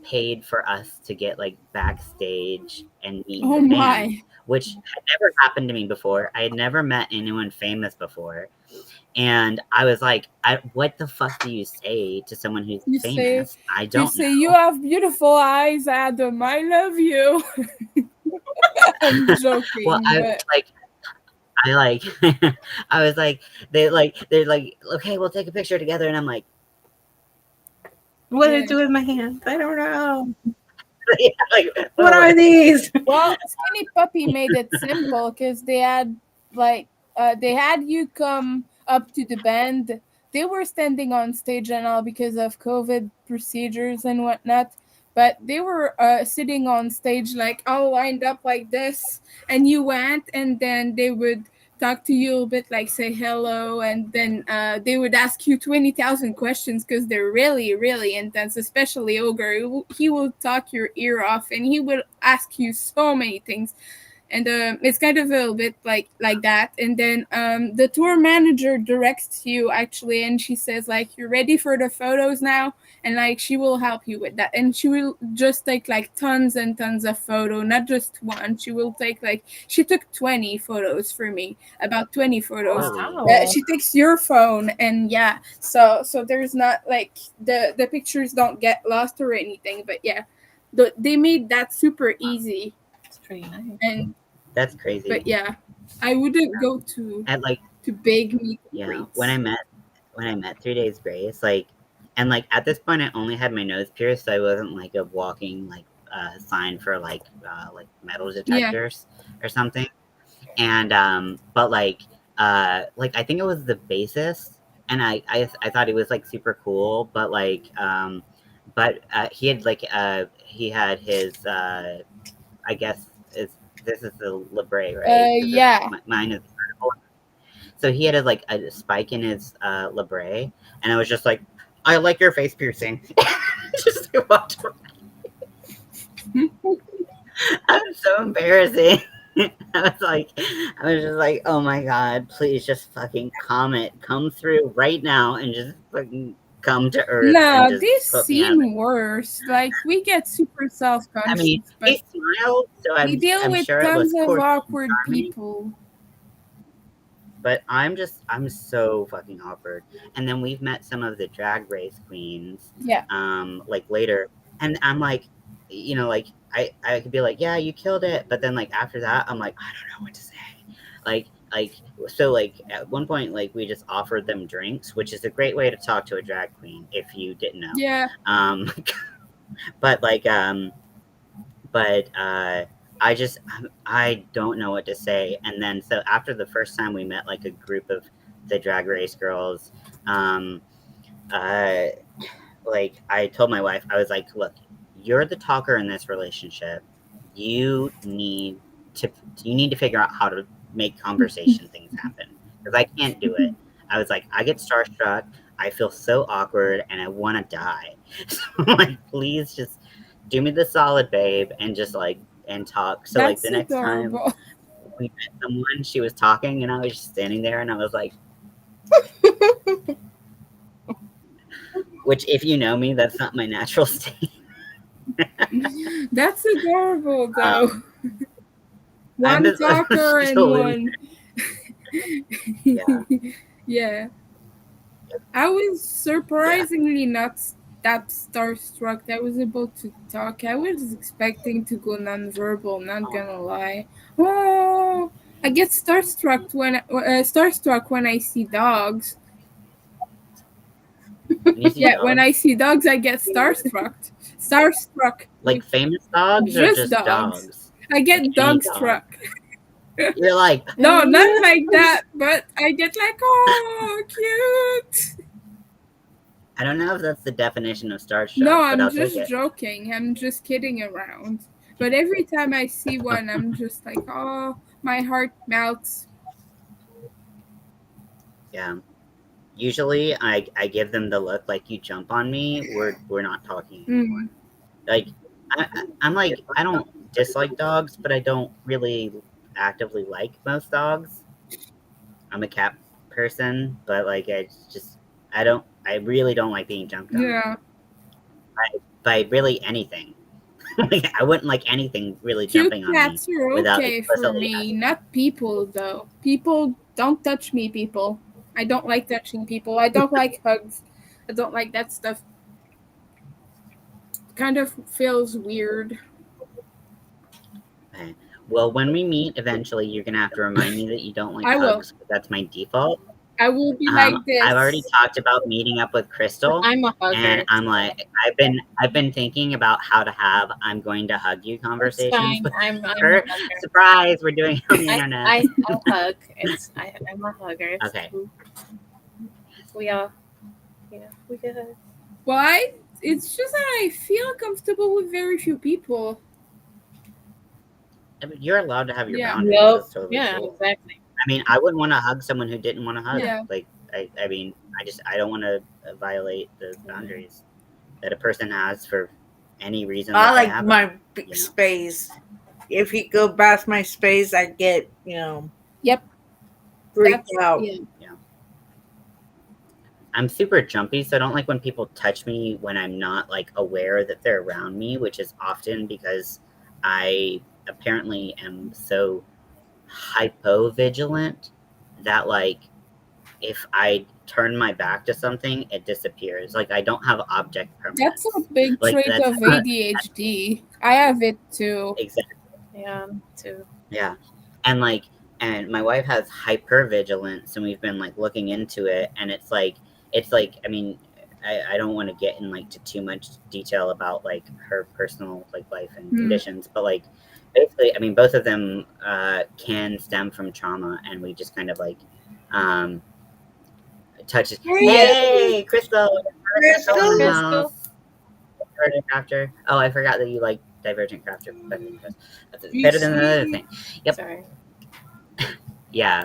Speaker 1: paid for us to get like backstage and meet the band, which had never happened to me before. I had never met anyone famous before. And I was like, what the fuck do you say to someone who's famous? I don't know.
Speaker 3: You have beautiful eyes, Adam. I love you. I'm joking.
Speaker 1: Well, I was like, they're like, okay, we'll take a picture together. And I'm like,
Speaker 2: what do I do with my hands? I don't know.
Speaker 1: Yeah, like,
Speaker 2: what are these?
Speaker 3: Well, Skinny Puppy made it simple because they had they had you come up to the band. They were standing on stage and all because of COVID procedures and whatnot, but they were sitting on stage like all lined up like this, and you went, and then they would talk to you a bit, like say hello, and then they would ask you 20,000 questions because they're really, really intense, especially Ogre. He will talk your ear off, and he will ask you so many things. And it's kind of a little bit like that. And then the tour manager directs you actually, and she says like, you're ready for the photos now, and like she will help you with that, and she will just take like tons and tons of photo, not just one. She will take like, she took 20 photos for me, about 20 photos. She takes your phone, and yeah, so there's not like the pictures don't get lost or anything, but yeah, they made that super easy.
Speaker 2: Pretty nice.
Speaker 3: And
Speaker 1: that's crazy.
Speaker 3: But yeah, I wouldn't go to big meet and greets.
Speaker 1: When I met 3 Days Grace, like, and like at this point I only had my nose pierced, so I wasn't like a walking like sign for like metal detectors or something. And but like I think it was the bassist, and I thought he was like super cool, but like he had his I guess this is the Libre, right?
Speaker 3: Yeah.
Speaker 1: Mine is vertical. So he had a spike in his Libre, and I was just like, I like your face piercing. Just walked away. I'm so embarrassing. I was just like, oh my god, please just fucking come through right now and just fucking come to Earth and
Speaker 3: No,
Speaker 1: just
Speaker 3: these
Speaker 1: put me out of it.
Speaker 3: seem worse. Like, we get super
Speaker 1: I mean,
Speaker 3: self-conscious, but
Speaker 1: he smiled, so
Speaker 3: we deal
Speaker 1: I'm
Speaker 3: with
Speaker 1: sure it was
Speaker 3: tons of
Speaker 1: courteous and
Speaker 3: awkward
Speaker 1: charming.
Speaker 3: people.
Speaker 1: But I'm so fucking awkward. And then we've met some of the drag race queens,
Speaker 3: Yeah.
Speaker 1: like later, and I'm like, you know, like I could be like, yeah, you killed it, but then like after that, I'm like, I don't know what to say. Like so like at one point, like we just offered them drinks, which is a great way to talk to a drag queen if you didn't know.
Speaker 3: Yeah.
Speaker 1: But I don't know what to say. And then so after the first time we met like a group of the drag race girls, like I told my wife, I was like, look, you're the talker in this relationship. You need to figure out how to make conversation things happen, because I can't do it. I was like, I get starstruck, I feel so awkward, and I want to die. So I'm like, please just do me the solid, babe, and just like and talk. So like
Speaker 3: That's
Speaker 1: the next time
Speaker 3: adorable.
Speaker 1: we met someone, she was talking, and I was just standing there, and I was like, which if you know me, that's not my natural state.
Speaker 3: That's adorable, though.
Speaker 1: I'm
Speaker 3: One
Speaker 1: just
Speaker 3: talker and
Speaker 1: usually,
Speaker 3: one.
Speaker 1: yeah.
Speaker 3: Yeah. I was surprisingly not that starstruck. I was able to talk. I was expecting to go nonverbal, not gonna lie. Oh, I get starstruck when I see dogs.
Speaker 1: When you see
Speaker 3: Yeah, when
Speaker 1: dogs,
Speaker 3: I see dogs, I get starstruck. Starstruck.
Speaker 1: like famous dogs or
Speaker 3: Just
Speaker 1: just
Speaker 3: dogs.
Speaker 1: dogs?
Speaker 3: I get
Speaker 1: Like any
Speaker 3: dog
Speaker 1: dog.
Speaker 3: struck.
Speaker 1: You're like,
Speaker 3: No, not like that, but I get like, oh, cute.
Speaker 1: I don't know if that's the definition of starstruck,
Speaker 3: No,
Speaker 1: but
Speaker 3: I'm
Speaker 1: I'll take
Speaker 3: just
Speaker 1: it.
Speaker 3: joking. I'm just kidding around. But every time I see one, I'm just like, oh, my heart melts.
Speaker 1: Yeah. Usually, I give them the look like you jump on me, we're not talking anymore. Like I'm like, I don't dislike dogs, but I don't really actively like most dogs. I'm a cat person, but like I really don't like being jumped on
Speaker 3: Yeah.
Speaker 1: by really anything. Like, I wouldn't like anything really
Speaker 3: Cute
Speaker 1: jumping on me
Speaker 3: cats are
Speaker 1: without
Speaker 3: okay for
Speaker 1: explicitly
Speaker 3: me,
Speaker 1: asking.
Speaker 3: not people, though. People, don't touch me, people. I don't like touching people. I don't like hugs. I don't like that stuff. Kind of feels weird.
Speaker 1: Okay. Well, when we meet eventually, you're gonna have to remind me that you don't like
Speaker 3: I will.
Speaker 1: hugs, because that's my default.
Speaker 3: I will be like
Speaker 1: I've already
Speaker 3: this.
Speaker 1: talked about meeting up with Crystal,
Speaker 4: I'm a hugger.
Speaker 1: and I'm like, I've been thinking about how to have "I'm going to hug you"
Speaker 4: It's
Speaker 1: conversations
Speaker 4: fine.
Speaker 1: with
Speaker 4: I'm a
Speaker 1: her.
Speaker 4: hugger.
Speaker 1: Surprise! We're doing it on the internet.
Speaker 4: I hug. I'm a hugger. It's
Speaker 1: Okay.
Speaker 4: cool. We all, we get hug.
Speaker 3: Well, it's just that I feel comfortable with very few people.
Speaker 1: I mean, you're allowed to have your
Speaker 3: Yeah.
Speaker 1: boundaries.
Speaker 4: Yep.
Speaker 1: That's totally
Speaker 4: Yeah,
Speaker 1: cool.
Speaker 4: exactly.
Speaker 1: I mean, I wouldn't want to hug someone who didn't want to hug.
Speaker 3: Yeah.
Speaker 1: Like, I mean, I don't want to violate the boundaries that a person has for any reason.
Speaker 2: I
Speaker 1: that they
Speaker 2: like
Speaker 1: have
Speaker 2: my
Speaker 1: them, you know?
Speaker 2: space. If he go past my space, I get,
Speaker 3: Yep.
Speaker 2: freaked out.
Speaker 3: Yeah.
Speaker 1: I'm super jumpy, so I don't like when people touch me when I'm not like aware that they're around me, which is often because I apparently am so hypo-vigilant that like if I turn my back to something, it disappears. Like I don't have object permanence.
Speaker 3: That's a big
Speaker 1: Like,
Speaker 3: trait
Speaker 1: that's
Speaker 3: of
Speaker 1: not-
Speaker 3: ADHD. I have it too.
Speaker 1: Exactly.
Speaker 4: Yeah, too.
Speaker 1: Yeah. And like, and my wife has hypervigilance, and we've been like looking into it, and it's like, I mean, I don't want to get in like to too much detail about like her personal like life and conditions, but like basically, I mean, both of them can stem from trauma, and we just kind of like touches. Hey, Crystal!
Speaker 2: Crystal!
Speaker 4: Crystal.
Speaker 1: Divergent Crafter. Oh, I forgot that you like Divergent Crafter better than the other thing. Yep.
Speaker 4: Sorry.
Speaker 1: Yeah.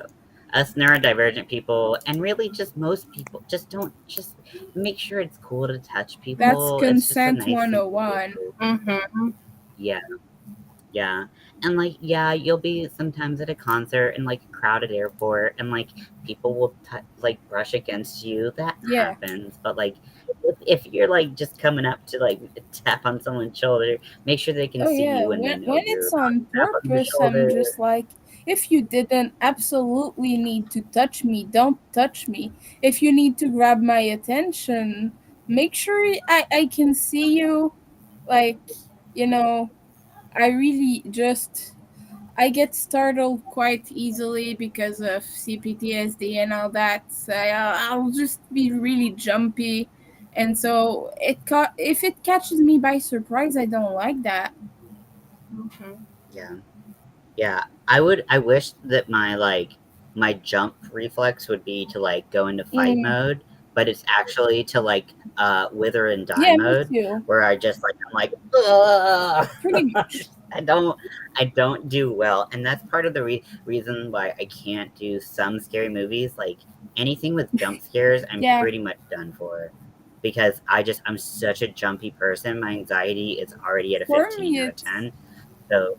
Speaker 1: Us neurodivergent people, and really just most people, just make sure it's cool to touch people.
Speaker 3: That's
Speaker 1: It's just a
Speaker 3: consent
Speaker 1: nice thing to
Speaker 3: 101.
Speaker 1: do.
Speaker 4: Mm-hmm.
Speaker 1: Yeah. Yeah. And like, yeah, you'll be sometimes at a concert in like a crowded airport and like people will like brush against you. That
Speaker 3: Yeah.
Speaker 1: happens. But like if you're like just coming up to like tap on someone's shoulder, make sure they can
Speaker 3: Oh
Speaker 1: see
Speaker 3: yeah,
Speaker 1: you and they know
Speaker 3: when
Speaker 1: you're
Speaker 3: it's
Speaker 1: about
Speaker 3: on
Speaker 1: to tap on their
Speaker 3: purpose, I'm
Speaker 1: shoulder.
Speaker 3: just like, if you didn't absolutely need to touch me, don't touch me. If you need to grab my attention, make sure I can see you. Like, you know, I really just I get startled quite easily because of CPTSD and all that. So I'll just be really jumpy, and so if it catches me by surprise, I don't like that.
Speaker 4: Mhm.
Speaker 1: Yeah. Yeah, I wish that my jump reflex would be to like go into fight
Speaker 3: Mm,
Speaker 1: mode, but it's actually to like wither and die
Speaker 3: yeah, me
Speaker 1: mode,
Speaker 3: too.
Speaker 1: where I'm like, ugh!
Speaker 3: Pretty much.
Speaker 1: I don't do well, and that's part of the reason why I can't do some scary movies. Like anything with jump scares, I'm
Speaker 3: Yeah.
Speaker 1: pretty much done for, because I'm such a jumpy person. My anxiety is already at a
Speaker 3: For
Speaker 1: 15
Speaker 3: me,
Speaker 1: out of
Speaker 3: it's
Speaker 1: 10. So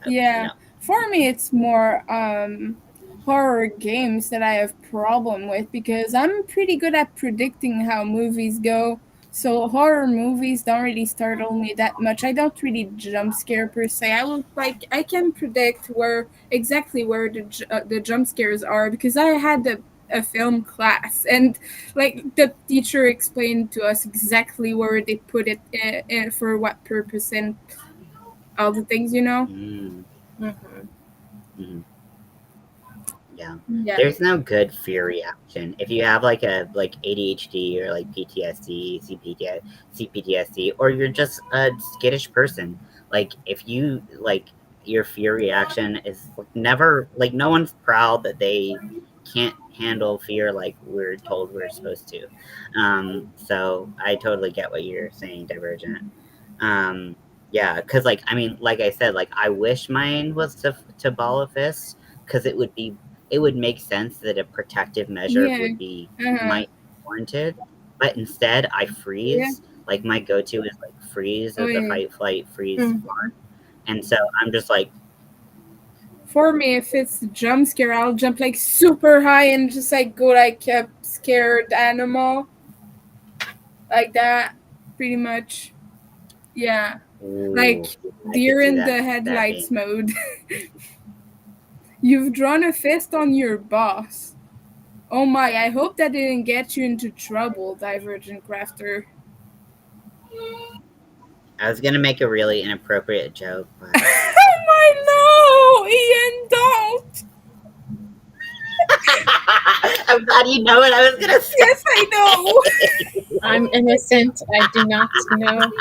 Speaker 3: yeah.
Speaker 1: no.
Speaker 3: For me, it's more horror games that I have problem with because I'm pretty good at predicting how movies go. So horror movies don't really startle me that much. I don't really jump scare per se. I can predict where exactly where the jump scares are because I had a film class and like the teacher explained to us exactly where they put it for what purpose and all the things, you know.
Speaker 1: Mm.
Speaker 4: Mhm.
Speaker 1: Mhm. Yeah.
Speaker 3: Yeah.
Speaker 1: There's no good fear reaction. If you have like a like ADHD or like PTSD, CPTSD, or you're just a skittish person, like if you like your fear reaction is like, never like no one's proud that they can't handle fear like we're told we're supposed to. So I totally get what you're saying, Divergent. Um, yeah, because like I mean, like I said, like I wish mine was to ball a fist because it would make sense that a protective measure
Speaker 3: Yeah.
Speaker 1: would be
Speaker 3: Uh-huh.
Speaker 1: might be warranted, but instead I
Speaker 3: Yeah.
Speaker 1: freeze. Like my go-to is like freeze
Speaker 3: Oh
Speaker 1: as a
Speaker 3: yeah.
Speaker 1: fight, flight, freeze
Speaker 4: Mhm.
Speaker 1: one, and so I'm just like,
Speaker 3: For me, if it's a jump scare, I'll jump like super high and just like go like a scared animal like that, pretty much. Yeah,
Speaker 1: ooh,
Speaker 3: like
Speaker 1: I could
Speaker 3: deer
Speaker 1: see
Speaker 3: in
Speaker 1: that
Speaker 3: the
Speaker 1: that being
Speaker 3: headlights mode. You've drawn a fist on your boss. Oh my! I hope that didn't get you into trouble, Divergent Crafter.
Speaker 1: I was gonna make a really inappropriate joke, but
Speaker 3: Oh my no, Ian, don't!
Speaker 1: I'm glad you know what I was gonna
Speaker 3: Yes, I know.
Speaker 1: say.
Speaker 4: I'm innocent. I do not know.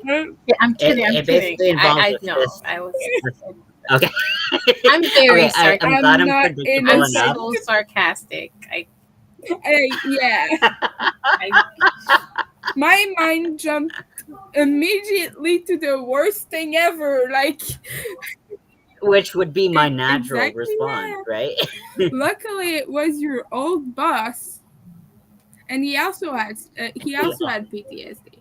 Speaker 4: Yeah, I'm kidding. I'm
Speaker 1: It
Speaker 4: kidding.
Speaker 1: basically involves
Speaker 4: I
Speaker 1: a
Speaker 4: know.
Speaker 1: fist.
Speaker 4: I was.
Speaker 1: Okay.
Speaker 4: I'm very
Speaker 1: Okay,
Speaker 4: sarcastic.
Speaker 1: I'm glad
Speaker 3: I'm
Speaker 1: I'm
Speaker 3: not
Speaker 1: predictable
Speaker 4: I'm
Speaker 3: innocent.
Speaker 1: enough.
Speaker 4: so sarcastic.
Speaker 3: Yeah.
Speaker 4: I
Speaker 3: My mind jumped immediately to the worst thing ever. Like,
Speaker 1: Which would be my natural
Speaker 3: exactly
Speaker 1: response,
Speaker 3: that.
Speaker 1: right?
Speaker 3: Luckily, it was your old boss, and he also
Speaker 1: Yeah.
Speaker 3: had PTSD.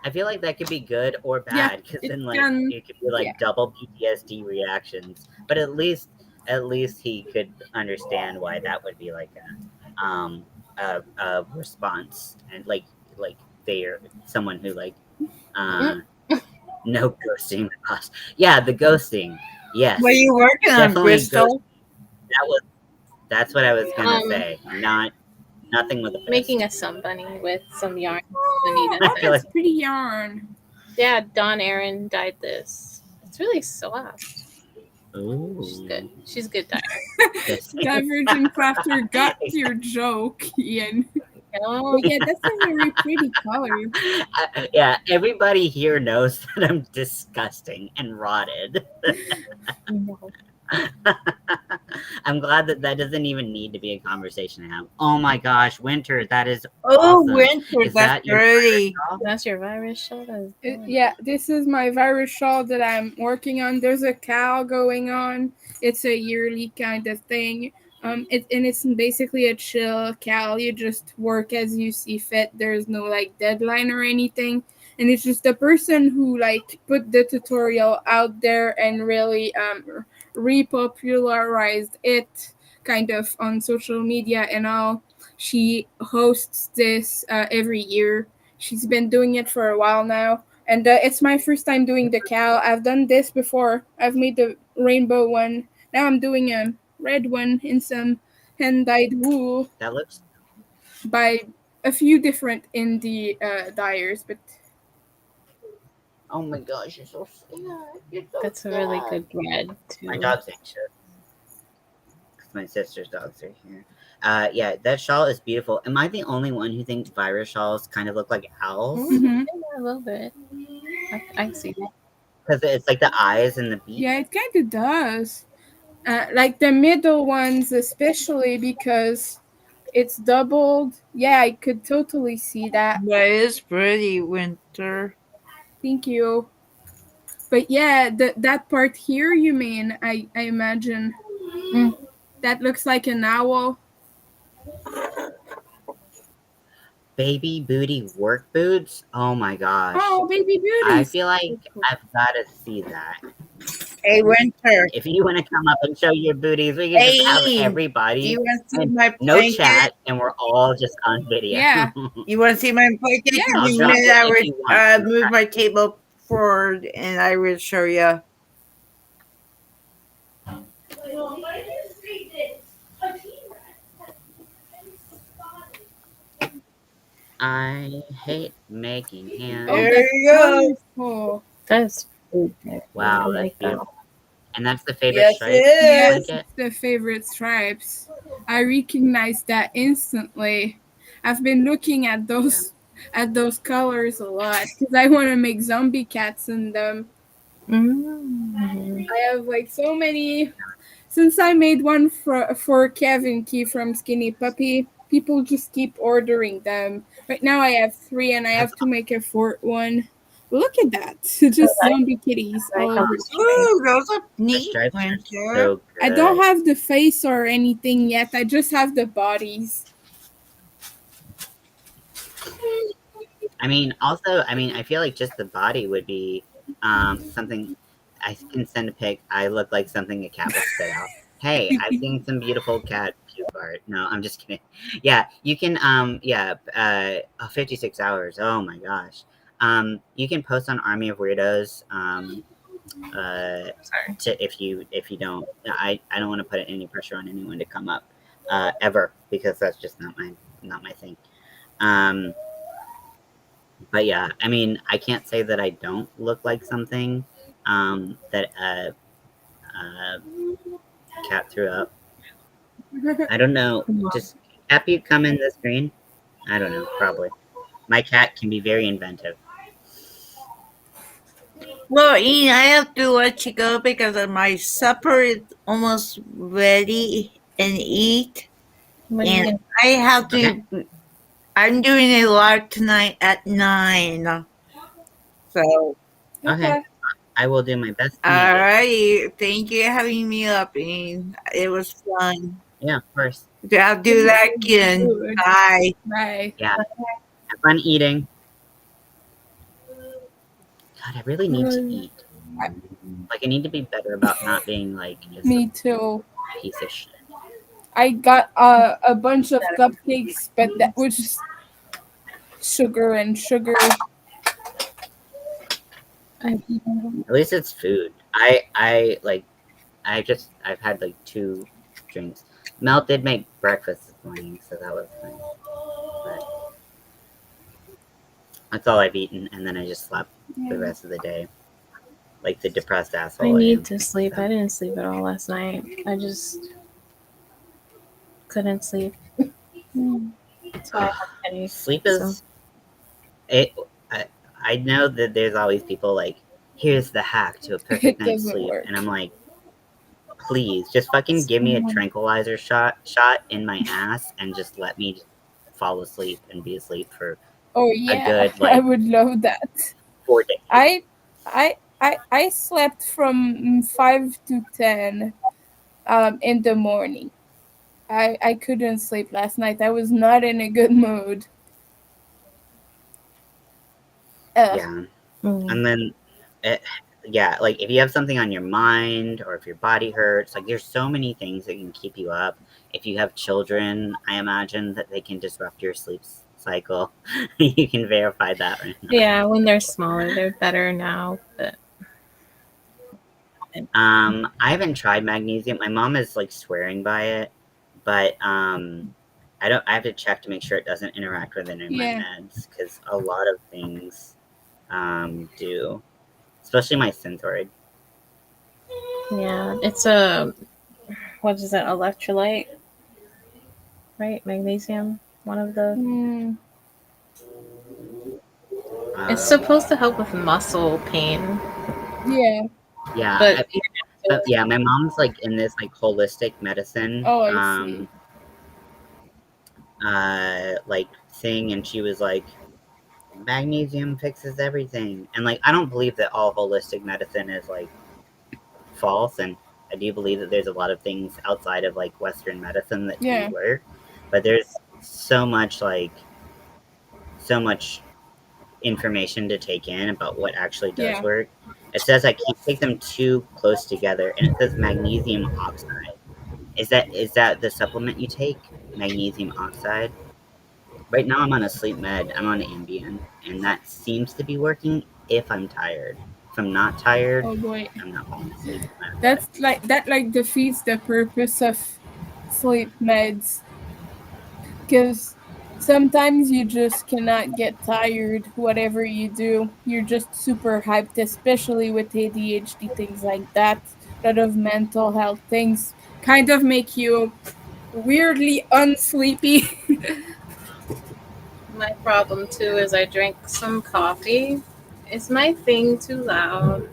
Speaker 1: I feel like that could be good or
Speaker 3: Yeah,
Speaker 1: bad because
Speaker 3: it
Speaker 1: then like
Speaker 3: can.
Speaker 1: you could be
Speaker 3: Yeah,
Speaker 1: like double PTSD reactions. But at least he could understand why that would be like a response and like they're someone who like uh no ghosting. Gosh. Yeah, the ghosting.
Speaker 2: What are
Speaker 1: Yes.
Speaker 2: you working on,
Speaker 1: Definitely ghost.
Speaker 2: Bristol?
Speaker 1: That was That's what I was gonna
Speaker 4: um
Speaker 1: say. Nothing with a
Speaker 4: making
Speaker 1: fist.
Speaker 4: a sun bunny with some yarn
Speaker 3: oh,
Speaker 4: Anita
Speaker 1: I feel
Speaker 4: sent.
Speaker 1: like
Speaker 3: that's pretty yarn.
Speaker 4: Yeah, Dawn Aaron dyed this. It's really soft. She's good.
Speaker 1: ooh.
Speaker 4: She's a good dyer.
Speaker 1: This
Speaker 3: Divergent Crafter got your joke, Ian.
Speaker 4: No,
Speaker 3: But yeah, that's a very pretty color.
Speaker 1: Yeah, everybody here knows that I'm disgusting and rotted.
Speaker 4: no.
Speaker 1: I'm glad that that doesn't even need to be a conversation to have. Oh my gosh, Winter, that is
Speaker 2: Oh,
Speaker 1: awesome.
Speaker 2: winter,
Speaker 1: Is
Speaker 2: that's
Speaker 1: that your
Speaker 2: dirty.
Speaker 1: doll?
Speaker 4: That's your virus shot.
Speaker 3: Yeah, this is my virus shawl that I'm working on. There's a cow going on. It's a yearly kind of thing. It's basically a chill cow. You just work as you see fit. There's no like deadline or anything. and it's just the person who like put the tutorial out there and really repopularized it kind of on social media and all. She hosts this every year. She's been doing it for a while now, and it's my first time doing the cow. I've done this before. I've made the rainbow one. Now I'm doing a red one in some hand dyed wool
Speaker 1: That looks.
Speaker 3: by a few different indie dyers, but
Speaker 1: Oh my gosh, you're so sad. You're so
Speaker 4: That's a really
Speaker 1: sad.
Speaker 4: good red
Speaker 1: My
Speaker 4: too.
Speaker 1: dog's anxious because my sister's dogs are here. Yeah, that shawl is beautiful. Am I the only one who thinks virus shawls kind of look like owls?
Speaker 3: Mhm.
Speaker 4: Yeah, a little bit. I see that.
Speaker 1: Because it's like the eyes and the beak.
Speaker 3: yeah, it kind of does. Like the middle ones, especially because it's doubled. Yeah, I could totally see that.
Speaker 2: That is pretty, Winter.
Speaker 3: Thank you. But yeah, that part here, you mean? I imagine that looks like an owl.
Speaker 1: Baby booty work boots. Oh my gosh.
Speaker 3: Oh, baby
Speaker 1: I
Speaker 3: beauties.
Speaker 1: feel like I've got to see that.
Speaker 2: Hey, Winter.
Speaker 1: If you want to come up and show your booties, we can
Speaker 2: Hey,
Speaker 1: just have
Speaker 2: do
Speaker 1: everybody
Speaker 2: you want to see
Speaker 1: and
Speaker 2: my
Speaker 1: no
Speaker 2: blanket?
Speaker 1: chat, and we're all just on video.
Speaker 3: Yeah.
Speaker 2: You want to see my blanket?
Speaker 3: Yeah,
Speaker 1: I'll
Speaker 2: You
Speaker 1: drop
Speaker 2: minute
Speaker 1: it
Speaker 2: I
Speaker 1: if
Speaker 2: would
Speaker 1: you want.
Speaker 2: move my table forward, and I will show you.
Speaker 1: I hate making hands.
Speaker 3: Oh,
Speaker 2: There
Speaker 3: that's
Speaker 2: you go.
Speaker 3: wonderful.
Speaker 4: That's beautiful.
Speaker 1: Wow,
Speaker 4: I
Speaker 1: that's
Speaker 4: like that.
Speaker 1: beautiful. And that's the favorite
Speaker 2: Yes,
Speaker 1: stripe
Speaker 2: it
Speaker 3: Yes,
Speaker 2: is.
Speaker 1: blanket.
Speaker 3: it's the favorite stripes. I recognized that instantly. I've been looking at those colors a lot because I want to make zombie cats in them.
Speaker 4: Mm.
Speaker 3: I have like so many. Since I made one for Kevin Key from Skinny Puppy, people just keep ordering them. Right now I have 3 and I
Speaker 1: That's
Speaker 3: have to make a 4th one. Look at that. Just zombie kitties
Speaker 4: I
Speaker 3: all
Speaker 4: like
Speaker 3: over.
Speaker 4: the stripes.
Speaker 2: Ooh, those are
Speaker 1: the
Speaker 2: neat,
Speaker 1: stripes are
Speaker 2: Winter.
Speaker 1: so
Speaker 3: I don't
Speaker 1: good.
Speaker 3: have the face or anything yet. I just have the bodies.
Speaker 1: I mean, also, I feel like just the body would be something. I can send a pic. I look like something a cat would spit out. Hey, I've seen some beautiful cat puke art. No, I'm just kidding. Yeah, you can. Yeah. 56 hours. Oh my gosh. You can post on Army of Weirdos.
Speaker 4: Sorry.
Speaker 1: If you don't, I don't want to put any pressure on anyone to come up, ever, because that's just not my thing. But yeah, I mean, I can't say that I don't look like something that cat threw up. I don't know. Just happy come in the screen. I don't know. Probably. My cat can be very inventive.
Speaker 2: Well, Ian, I have to let you go because my supper is almost ready and eat.
Speaker 4: What are you
Speaker 2: And
Speaker 4: gonna
Speaker 2: I have to.
Speaker 1: Okay.
Speaker 2: I'm doing a live tonight at 9. So,
Speaker 1: Okay. I will do my best to make it.
Speaker 2: alrighty. Thank you for having me up, Ian. It was fun.
Speaker 1: Yeah, of course.
Speaker 2: I'll do that again.
Speaker 3: Good.
Speaker 2: Bye.
Speaker 3: Bye.
Speaker 1: Yeah. Have fun eating. God, I really need to eat. Like, I need to be better about not being like just
Speaker 3: Me too.
Speaker 1: a piece of shit.
Speaker 3: I got a bunch of cupcakes, but that was just sugar and sugar.
Speaker 4: I've
Speaker 1: At least it's food. I've had like 2 drinks. Mel did make breakfast this morning, so that was nice. But that's all I've eaten, and then I just slept the rest of the day. Like the depressed asshole.
Speaker 4: I
Speaker 1: am.
Speaker 4: need to sleep. I didn't sleep at all last night. I just couldn't sleep. So I have a headache.
Speaker 1: Sleep is it. I know that there's always people like, here's the hack to a perfect
Speaker 3: It
Speaker 1: night's
Speaker 3: doesn't
Speaker 1: sleep,
Speaker 3: work.
Speaker 1: and I'm like, please, just fucking give me a tranquilizer shot in my ass, and just let me fall asleep and be asleep for
Speaker 3: Oh
Speaker 1: a
Speaker 3: yeah,
Speaker 1: good
Speaker 3: I
Speaker 1: like
Speaker 3: would love that.
Speaker 1: 4 days.
Speaker 3: I slept from 5 to 10 in the morning. I couldn't sleep last night. I was not in a good mood.
Speaker 1: Yeah. And then, yeah, like if you have something on your mind or if your body hurts, like there's so many things that can keep you up. If you have children, I imagine that they can disrupt your sleep cycle. You can verify that right now.
Speaker 4: Yeah, when they're smaller, they're better now. But
Speaker 1: I haven't tried magnesium. My mom is like swearing by it, but I don't. I have to check to make sure it doesn't interact with any of my
Speaker 3: Yeah.
Speaker 1: meds because a lot of things do, especially my Synthroid.
Speaker 4: yeah, it's a what is it? Electrolyte, right? Magnesium. One of the.
Speaker 3: Mm,
Speaker 4: It's
Speaker 1: Um,
Speaker 4: supposed to help with muscle pain,
Speaker 3: yeah.
Speaker 1: yeah,
Speaker 4: but
Speaker 1: yeah. My mom's like in this like holistic medicine
Speaker 3: Oh, I see.
Speaker 1: like thing, and she was like, magnesium fixes everything, and like I don't believe that all holistic medicine is like false, and I do believe that there's a lot of things outside of like Western medicine that do
Speaker 3: Yeah.
Speaker 1: work, but there's so much information to take in about what actually does
Speaker 3: Yeah.
Speaker 1: work. It says I can't take them too close together, and it says magnesium oxide. Is that the supplement you take? Magnesium oxide? Right now I'm on a sleep med. I'm on Ambien, and that seems to be working if I'm tired. If I'm not tired,
Speaker 3: Oh boy.
Speaker 1: I'm not falling asleep no matter what.
Speaker 3: That defeats the purpose of sleep meds, because sometimes you just cannot get tired whatever you do. You're just super hyped, especially with ADHD, things like that. A lot of mental health things kind of make you weirdly unsleepy.
Speaker 4: my problem too is I drank some coffee. Is my thing too loud?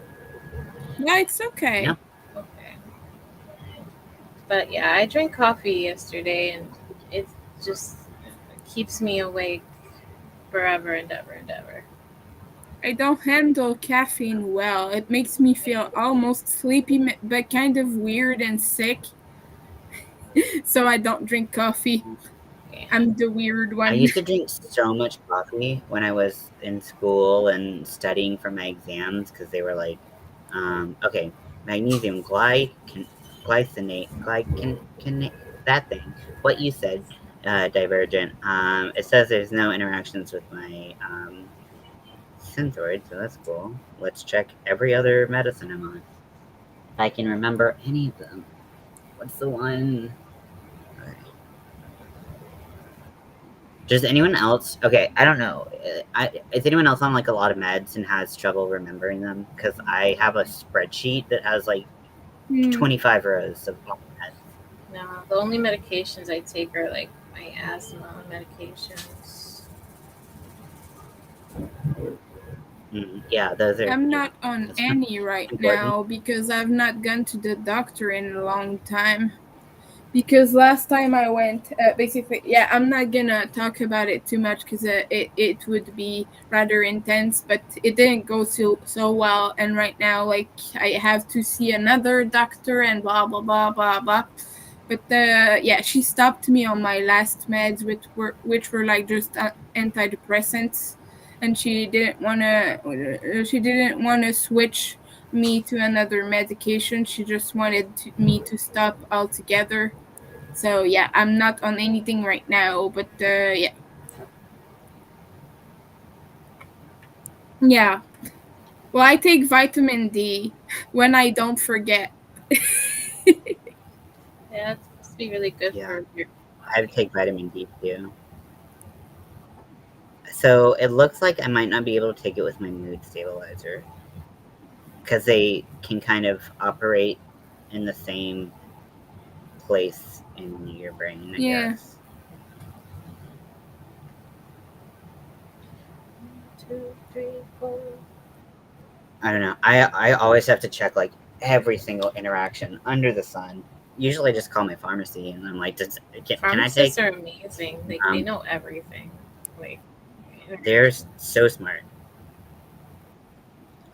Speaker 3: Yeah, it's okay.
Speaker 1: No.
Speaker 4: Okay. But yeah, I drank coffee yesterday and it just keeps me awake forever and ever and ever.
Speaker 3: I don't handle caffeine well. It makes me feel almost sleepy, but kind of weird and sick. So I don't drink coffee.
Speaker 4: Yeah.
Speaker 3: I'm the weird
Speaker 1: I
Speaker 3: one.
Speaker 1: used to drink so much coffee when I was in school and studying for my exams because they were like, okay, magnesium glycinate, that thing. What you said, Divergent. It says there's no interactions with my Synthroid, so that's cool. Let's check every other medicine I'm on. If I can remember any of them. What's the one? Okay. Does anyone else? Okay, I don't know. Is anyone else on like a lot of meds and has trouble remembering them? Because I have a spreadsheet that has like 25 rows of all meds.
Speaker 4: No, the only medications I take are like my asthma medications.
Speaker 1: Yeah, those are.
Speaker 3: I'm
Speaker 1: Yeah,
Speaker 3: not on
Speaker 1: that's
Speaker 3: any right
Speaker 1: important.
Speaker 3: now because I've not gone to the doctor in a long time. Because last time I went, basically, yeah, I'm not gonna talk about it too much because it would be rather intense, but it didn't go so well. And right now, like, I have to see another doctor and blah, blah, blah, blah, blah. But yeah, she stopped me on my last meds, which were like just antidepressants, and she didn't wanna switch me to another medication. She just wanted me to stop altogether. So yeah, I'm not on anything right now, but yeah. Yeah. Well, I take vitamin D when I don't forget.
Speaker 4: Yeah, it's supposed to be really good
Speaker 1: Yeah,
Speaker 4: for your
Speaker 1: I
Speaker 4: body.
Speaker 1: take vitamin D too. So it looks like I might not be able to take it with my mood stabilizer because they can kind of operate in the same place in your brain, I
Speaker 3: Yeah.
Speaker 1: guess.
Speaker 4: 2, 3, 4.
Speaker 1: I don't know. I always have to check like every single interaction under the sun. Usually, I just call my pharmacy and I'm like, can I
Speaker 4: Pharmacists
Speaker 1: take?
Speaker 4: are amazing. Like they
Speaker 1: Um,
Speaker 4: know everything. Like
Speaker 1: they're so smart.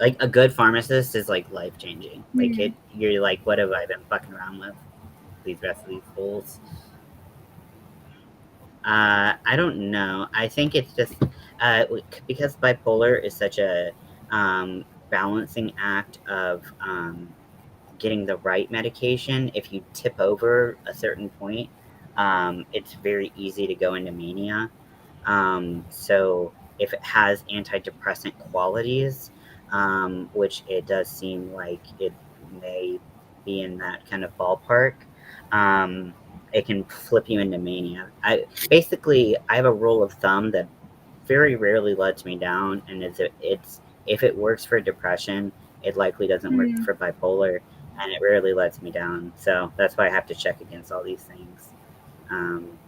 Speaker 1: Like a good pharmacist is like life changing. Like
Speaker 3: Hmm.
Speaker 1: you're like, what have I been fucking around with? These rest of these fools. I don't know. I think it's just because bipolar is such a balancing act of getting the right medication. If you tip over a certain point, it's very easy to go into mania. So if it has antidepressant qualities, which it does seem like it may be in that kind of ballpark, um, it can flip you into mania. I have a rule of thumb that very rarely lets me down, and it's if it works for depression, it likely doesn't work
Speaker 3: Mm.
Speaker 1: for bipolar, and it rarely lets me down. So that's why I have to check against all these things. Um,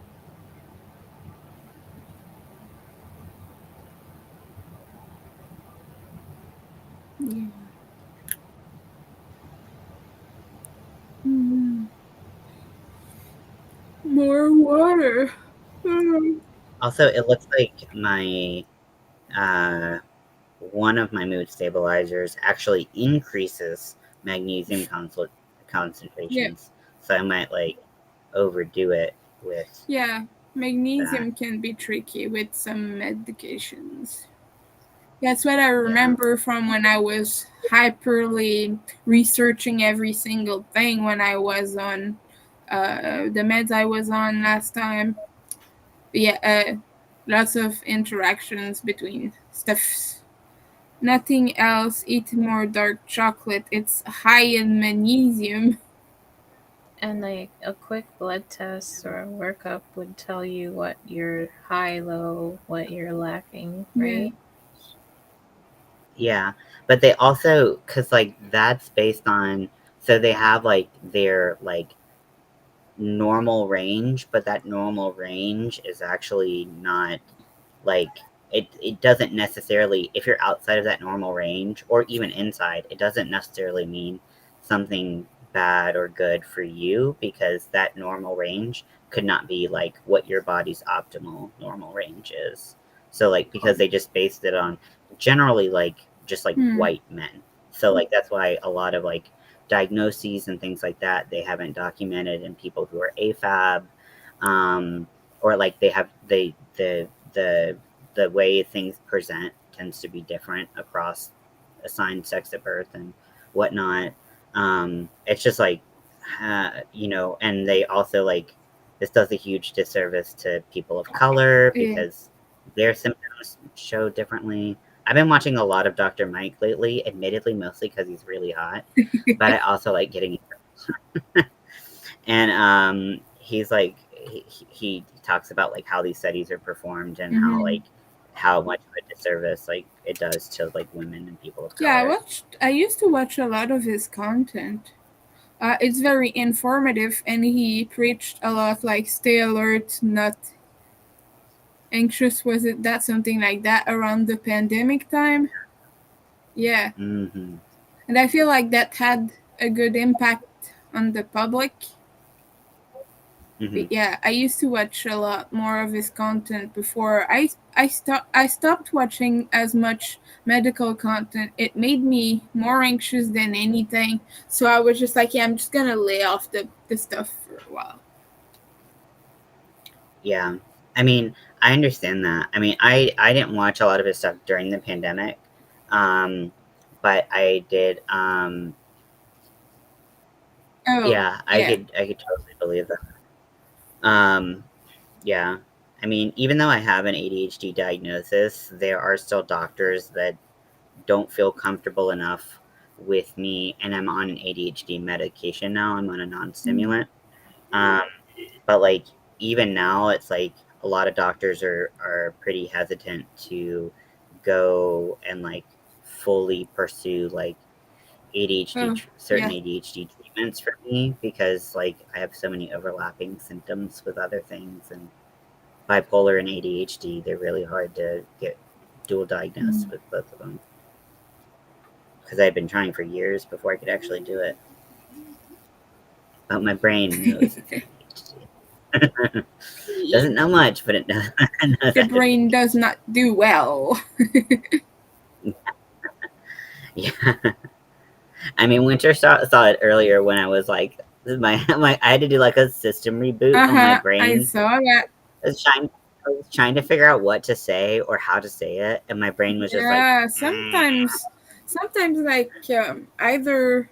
Speaker 3: Yeah. Mm. More water. Mm.
Speaker 1: Also, it looks like my uh, one of my mood stabilizers actually increases magnesium
Speaker 3: Yeah.
Speaker 1: concentrations, so I might like overdo it with
Speaker 3: Yeah.
Speaker 1: that.
Speaker 3: Magnesium can be tricky with some medications. That's what I
Speaker 1: Yeah,
Speaker 3: remember from when I was hyperly researching every single thing when I was on the meds I was on last time. Yeah, lots of interactions between stuffs. Nothing else. Eat more dark chocolate. It's high in magnesium.
Speaker 4: And like a quick blood test or a workup would tell you what you're high, low, what you're lacking,
Speaker 3: Yeah.
Speaker 4: right?
Speaker 1: yeah, but they also because like that's based on so they have like their like normal range, but that normal range is actually not like it doesn't necessarily if you're outside of that normal range or even inside, it doesn't necessarily mean something bad or good for you because that normal range could not be like what your body's optimal normal range is. So like because they just based it on generally like just like
Speaker 3: Hmm.
Speaker 1: white men. So like that's why a lot of like diagnoses and things like that they haven't documented in people who are AFAB, or like they have the way things present tends to be different across assigned sex at birth and whatnot. It's just like and they also like this does a huge disservice to people of color
Speaker 3: Yeah.
Speaker 1: because their symptoms show differently. I've been watching a lot of Dr. Mike lately, admittedly mostly because he's really hot, but I also like getting and he's like he talks about like how these studies are performed and how
Speaker 3: Mm-hmm.
Speaker 1: like how much of a disservice like it does to like women and people of
Speaker 3: Yeah,
Speaker 1: color.
Speaker 3: I used to watch a lot of his content. It's very informative, and he preached a lot like stay alert, not anxious. Was it that something like that around the pandemic time? Yeah,
Speaker 1: Hmm.
Speaker 3: and I feel like that had a good impact on the public.
Speaker 1: Hmm.
Speaker 3: But yeah, I used to watch a lot more of his content before. I stopped watching as much medical content. It made me more anxious than anything. So I was just like, yeah, I'm just gonna lay off the stuff for a while.
Speaker 1: Yeah, I mean I understand that. I mean I didn't watch a lot of his stuff during the pandemic, um but I did
Speaker 3: Oh,
Speaker 1: yeah,
Speaker 3: yeah.
Speaker 1: I could totally believe that. Yeah, I mean even though I have an ADHD diagnosis, there are still doctors that don't feel comfortable enough with me, and I'm on an ADHD medication now. I'm on a non-stimulant. Um, but like even now, it's like a lot of doctors are pretty hesitant to go and like fully pursue like
Speaker 3: Oh,
Speaker 1: certain
Speaker 3: yeah.
Speaker 1: ADHD treatments for me because like I have so many overlapping symptoms with other things and bipolar and ADHD. They're really hard to get dual diagnosed
Speaker 3: Mm.
Speaker 1: with both of them because I've been trying for years before I could actually do it. But my brain knows it's ADHD. Doesn't know much, but it knows, knows
Speaker 3: The
Speaker 1: that it's
Speaker 3: brain does not do well.
Speaker 1: ADHD. Yeah, I mean, Winter saw it earlier when I was like, I had to do like a system reboot
Speaker 3: Uh
Speaker 1: on my
Speaker 3: huh. I
Speaker 1: brain.
Speaker 3: saw that.
Speaker 1: I was trying to figure out what to say or how to say it, and my brain was just like,
Speaker 3: Yeah, sometimes like either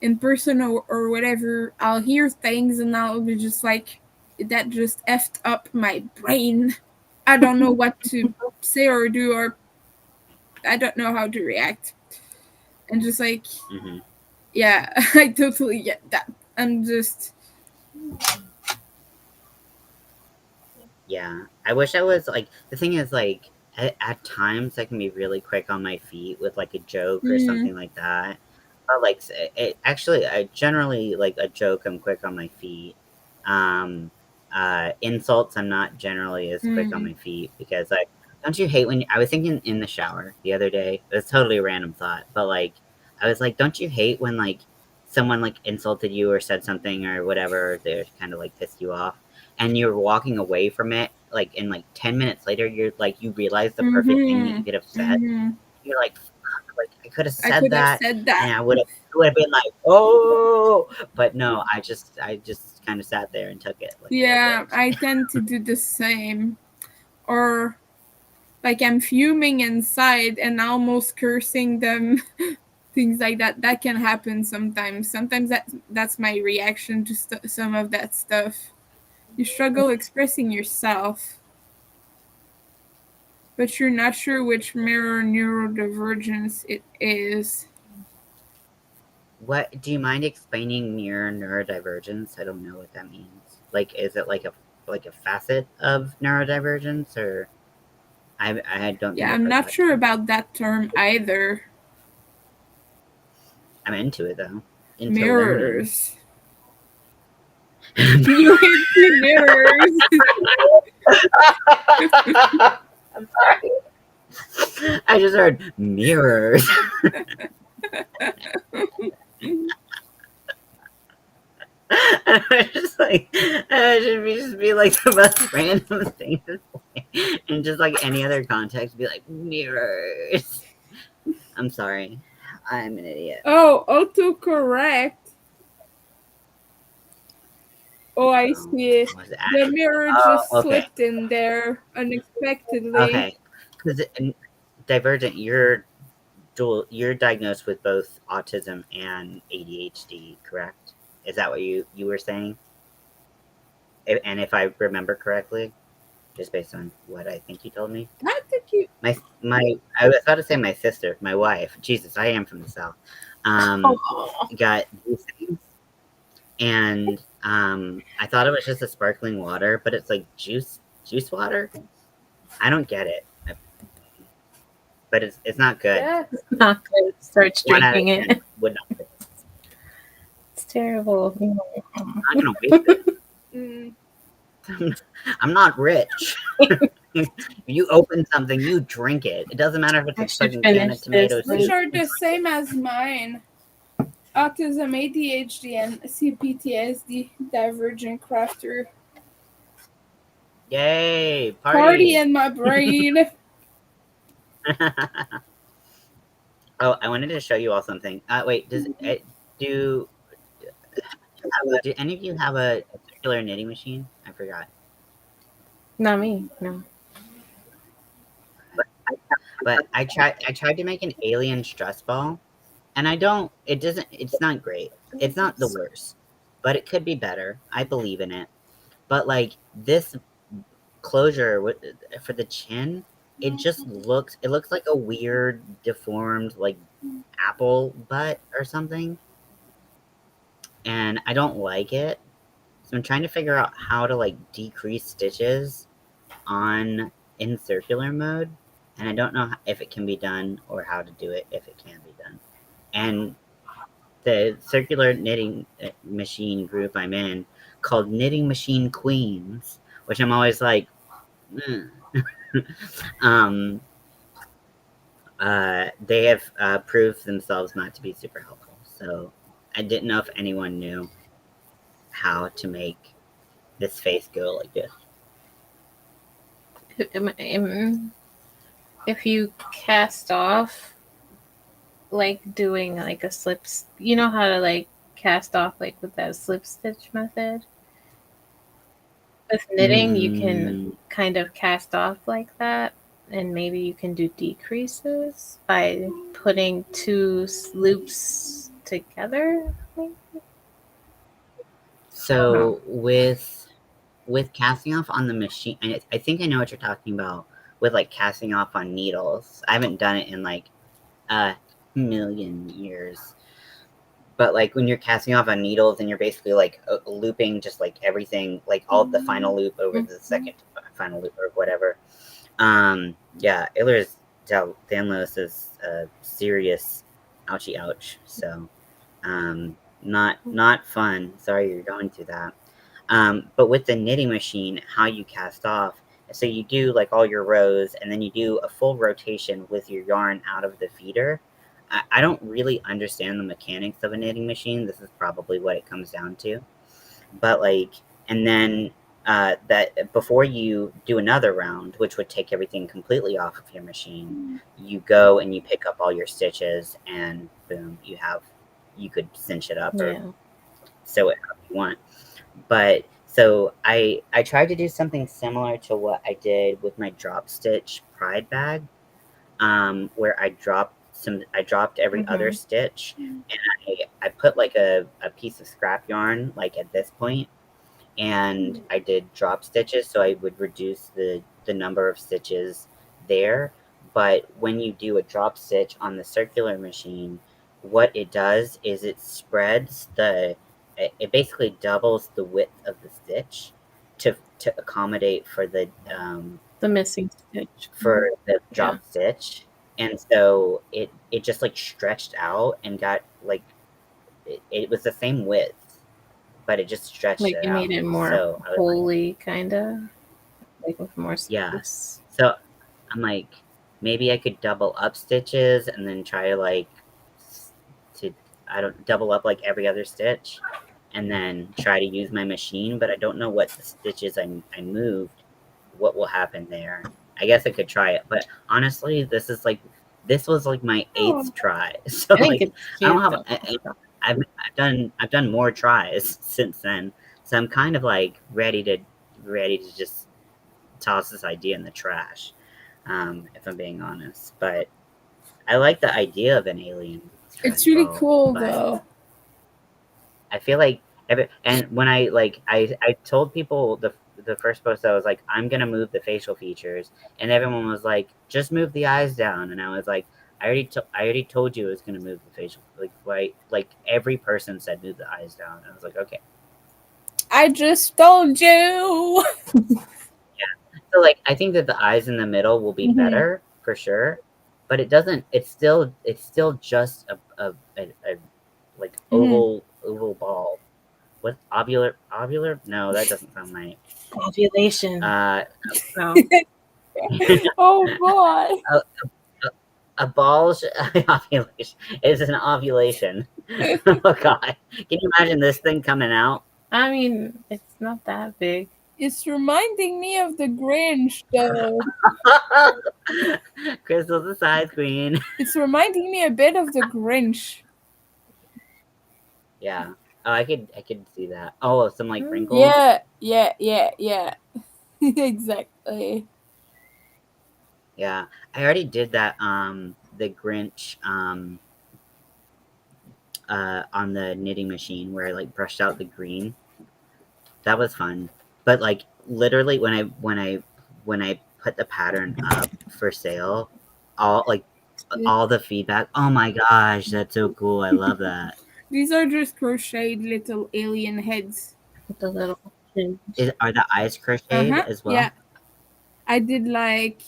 Speaker 3: in person or whatever, I'll hear things and I'll be just like, that just effed up my brain. I don't know what to say or do, or I don't know how to react. And just like,
Speaker 1: mm-hmm.
Speaker 3: yeah, I totally get that. I'm just,
Speaker 1: Yeah, I wish I was like. The thing is, like, at times I can be really quick on my feet with like a joke or something like that. But like, actually, I generally like a joke. I'm quick on my feet. Um, insults, I'm not generally as quick on my feet because like, don't you hate when I was thinking in the shower the other day? It was totally a random thought, but like, I was like, don't you hate when like someone like insulted you or said something or whatever? They're kind of like pissed you off and you're walking away from it, like, and, like, 10 minutes later, you're like, you realize the perfect thing that you could have said. You're like, "Fuck, like, I could have
Speaker 3: I
Speaker 1: said
Speaker 3: could have
Speaker 1: that,
Speaker 3: said that.
Speaker 1: and I would have been like, oh, but no, I just kind of sat there and took it like a little
Speaker 3: Yeah,
Speaker 1: bitch.
Speaker 3: I tend to do the same. Or like I'm fuming inside and almost cursing them. Things like that. That can happen sometimes. Sometimes that's my reaction to some of that stuff. You struggle expressing yourself, but you're not sure which mirror neurodivergence it is.
Speaker 1: What do you mind explaining mirror neurodivergence? I don't know what that means. Like, is it like a facet of neurodivergence, or I don't think
Speaker 3: Yeah,
Speaker 1: I've
Speaker 3: I'm
Speaker 1: heard
Speaker 3: not
Speaker 1: that
Speaker 3: sure
Speaker 1: term.
Speaker 3: about that term either.
Speaker 1: I'm into it though, into learning.
Speaker 3: Mirrors. You into mirrors.
Speaker 1: I'm sorry. I just heard mirrors. And I just like, it should just be like the most random thing to say. And just like any other context, be like, mirrors. I'm sorry. I'm an idiot.
Speaker 3: Oh, autocorrect. Oh, I
Speaker 1: Oh,
Speaker 3: see.
Speaker 1: I was
Speaker 3: The
Speaker 1: adding.
Speaker 3: mirror
Speaker 1: Oh,
Speaker 3: just
Speaker 1: okay.
Speaker 3: slipped in there unexpectedly.
Speaker 1: Okay. Because Divergent, you're diagnosed with both autism and ADHD, correct? Is that what you were saying? And if I remember correctly, just based on what I think you told me,
Speaker 3: How did you?
Speaker 1: my I was about to say my sister, my wife. Jesus, I am from the south. Um,
Speaker 4: Oh,
Speaker 1: got these things, and I thought it was just a sparkling water, but it's like juice water. I don't get it, but it's not good.
Speaker 3: Yeah.
Speaker 4: not good. Starts
Speaker 1: 1 out of
Speaker 4: drinking it.
Speaker 1: 10 would not.
Speaker 4: It's terrible.
Speaker 1: I'm not gonna waste it.
Speaker 3: Mm.
Speaker 1: I'm not rich. If you open something, you drink it. It doesn't matter if it's
Speaker 4: I
Speaker 1: a
Speaker 4: should
Speaker 1: fucking can
Speaker 4: finish
Speaker 1: of tomato
Speaker 4: this.
Speaker 3: Which
Speaker 1: soup.
Speaker 3: are the same as mine. Autism, ADHD, and CPTSD, divergent crafter.
Speaker 1: Yay,
Speaker 3: Party
Speaker 1: party!
Speaker 3: in my brain.
Speaker 1: Oh, I wanted to show you all something. Wait, do do any of you have a circular knitting machine? I forgot.
Speaker 4: Not me. No.
Speaker 1: But I tried to make an alien stress ball, and it's not great. It's not the worst, but it could be better. I believe in it. But like this closure for the chin, it looks like a weird deformed like apple butt or something, and I don't like it. So I'm trying to figure out how to like decrease stitches on in circular mode, and I don't know if it can be done or how to do it if it can be done. And the circular knitting machine group I'm in called Knitting Machine Queens, which I'm always like, mm. um, they have proved themselves not to be super helpful. So I didn't know if anyone knew how to make this face go like this.
Speaker 4: If you cast off, like doing like a you know how to like cast off like with that slip stitch method? with knitting, you can kind of cast off like that, and maybe you can do decreases by putting two loops together.
Speaker 1: So with casting off on the machine, I think I know what you're talking about with like casting off on needles. I haven't done it in like a million years. But like when you're casting off on needles and you're basically like looping just like everything, like all the final loop over the second final loop or whatever. Yeah, Ehlers-Danlos is a serious ouchie ouch. So not fun. Sorry you're going through that. But with the knitting machine, how you cast off, so you do like all your rows and then you do a full rotation with your yarn out of the feeder. I don't really understand the mechanics of a knitting machine. This is probably what it comes down to. But like, and then that before you do another round, which would take everything completely off of your machine, you go and you pick up all your stitches and boom, you could cinch it up or sew it how you want. But so I tried to do something similar to what I did with my drop stitch pride bag, where I dropped every other stitch, and I put like a piece of scrap yarn like at this point, and I did drop stitches, so I would reduce the number of stitches there. But when you do a drop stitch on the circular machine, what it does is it spreads it basically doubles the width of the stitch to accommodate for the
Speaker 4: missing stitch
Speaker 1: for the drop stitch. And so it just like stretched out and got like it was the same width, but it just stretched
Speaker 4: like
Speaker 1: it
Speaker 4: you
Speaker 1: out.
Speaker 4: made it more
Speaker 1: So
Speaker 4: holy, kind of like with more space.
Speaker 1: Yeah. So I'm like, maybe I could double up stitches and then try like to double up like every other stitch and then try to use my machine, but I don't know what the stitches I moved, what will happen there. I guess I could try it, but honestly, this was like my 8th try. So
Speaker 4: I think
Speaker 1: like
Speaker 4: it's
Speaker 1: I don't
Speaker 4: cute,
Speaker 1: have I've done more tries since then. So I'm kind of like ready to just toss this idea in the trash, if I'm being honest. But I like the idea of an alien stretch
Speaker 3: It's really
Speaker 1: ball,
Speaker 3: cool
Speaker 1: but
Speaker 3: though.
Speaker 1: I feel like and when I told people the first post, I was like, I'm gonna move the facial features, and everyone was like, just move the eyes down, and I was like, I already told you I was gonna move the facial, like right, like every person said move the eyes down, and I was like, okay.
Speaker 3: I just told you.
Speaker 1: So like I think that the eyes in the middle will be better for sure, but it doesn't. It's still just a like oval ball. What ovular? No, that doesn't sound right.
Speaker 4: Ovulation.
Speaker 1: No.
Speaker 3: Oh boy.
Speaker 1: A ball ovulation is an ovulation. Oh god, can you imagine this thing coming out?
Speaker 4: I mean, it's not that big.
Speaker 3: It's reminding me of the Grinch, though.
Speaker 1: Crystal's the size queen.
Speaker 3: It's reminding me a bit of the Grinch.
Speaker 1: Yeah. Oh, I could see that. Oh, some like wrinkles.
Speaker 3: Yeah. Exactly.
Speaker 1: Yeah, I already did that. The Grinch. On the knitting machine where I like brushed out the green. That was fun. But like literally when I put the pattern up for sale, all the feedback, oh my gosh, that's so cool. I love that.
Speaker 3: These are just crocheted little alien heads.
Speaker 4: With the little
Speaker 1: Are the eyes crocheted as well?
Speaker 3: Yeah. I did like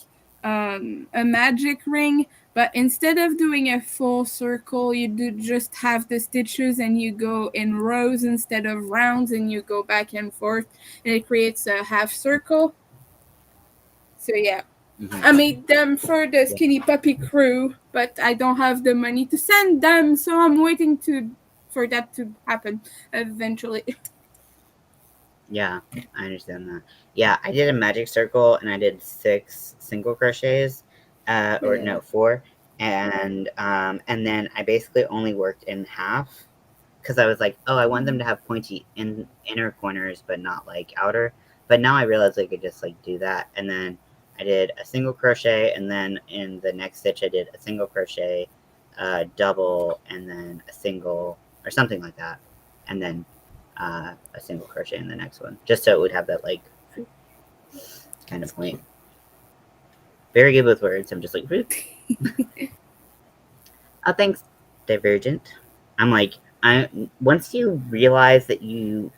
Speaker 3: a magic ring, but instead of doing a full circle, you do just have the stitches and you go in rows instead of rounds and you go back and forth and it creates a half circle. So yeah. I made them for the Skinny Puppy crew, but I don't have the money to send them, so I'm waiting for that to happen eventually.
Speaker 1: Yeah, I understand that. Yeah, I did a magic circle and I did 6 single crochets, or no, 4, and then I basically only worked in half because I was like, oh, I want them to have pointy inner corners but not like outer. But now I realize I could just like do that, and then I did a single crochet, and then in the next stitch I did a single crochet, double, and then a single or something like that, and then a single crochet in the next one, just so it would have that like kind of point. Very good with words. I'm just like, oh, thanks, Divergent. I'm like, once you realize that you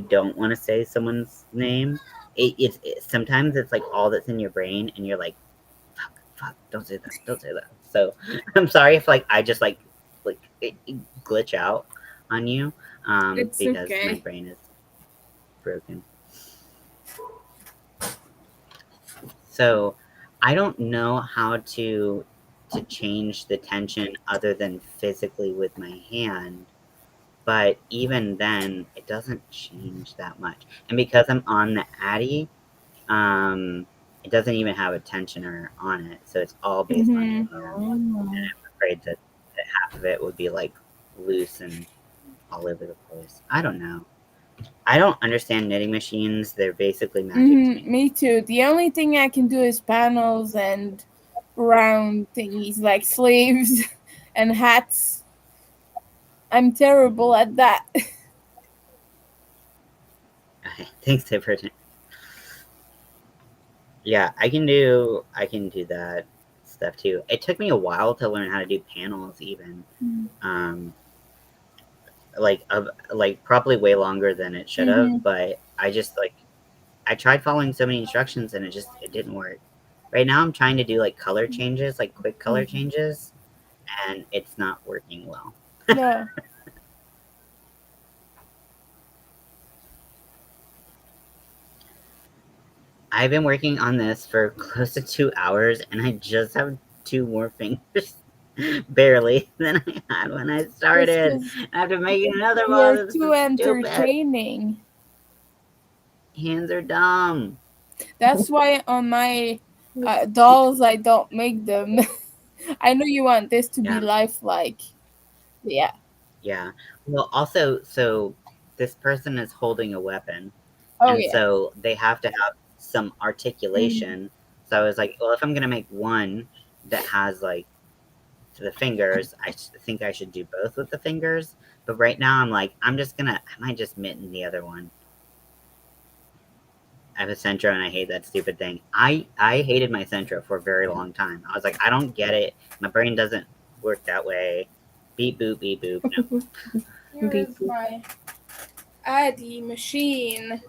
Speaker 1: don't want to say someone's name, it sometimes it's like all that's in your brain, and you're like, fuck, don't say that. So I'm sorry if like I just like it glitch out on you,
Speaker 3: It's
Speaker 1: because
Speaker 3: okay.
Speaker 1: my brain is broken. So I don't know how to change the tension other than physically with my hand. But even then, it doesn't change that much. And because I'm on the Addy, it doesn't even have a tensioner on it. So it's all based on hand.
Speaker 4: Oh.
Speaker 1: And I'm afraid that half of it would be like loose and all over the place. I don't know. I don't understand knitting machines. They're basically magic to me.
Speaker 3: Me too. The only thing I can do is panels and round thingies like sleeves and hats. I'm terrible at that.
Speaker 1: Okay, thanks, Divergent. Yeah, I can do that stuff too. It took me a while to learn how to do panels, even. Like probably way longer than it should have. But I just like I tried following so many instructions, and it didn't work. Right now, I'm trying to do like color changes, like quick color changes, and it's not working well.
Speaker 3: No.
Speaker 1: I've been working on this for close to 2 hours, and I just have 2 more fingers, barely, than I had when I started. I have to make another one.
Speaker 3: You're
Speaker 1: This
Speaker 3: too
Speaker 1: is stupid.
Speaker 3: entertaining.
Speaker 1: Hands are dumb.
Speaker 3: That's why on my dolls I don't make them. I know you want this to be lifelike. Yeah.
Speaker 1: Yeah. Well, also, so this person is holding a weapon,
Speaker 3: Oh
Speaker 1: and
Speaker 3: yeah.
Speaker 1: so they have to have some articulation. So I was like, well, if I'm gonna make one that has like the fingers, I think I should do both with the fingers. But right now, I'm like, I might just mitten the other one. I have a Centro, and I hate that stupid thing. I hated my Centro for a very long time. I was like, I don't get it. My brain doesn't work that way. Beep boop, beep boop. No.
Speaker 3: Here's my Addy machine.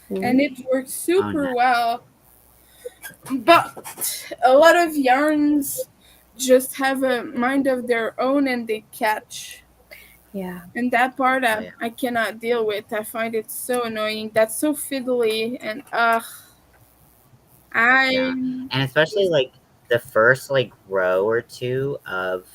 Speaker 3: And it works super well. But a lot of yarns just have a mind of their own, and they catch.
Speaker 4: Yeah.
Speaker 3: And that part I cannot deal with. I find it so annoying. That's so fiddly, and
Speaker 1: Yeah. And especially like the first like row or two of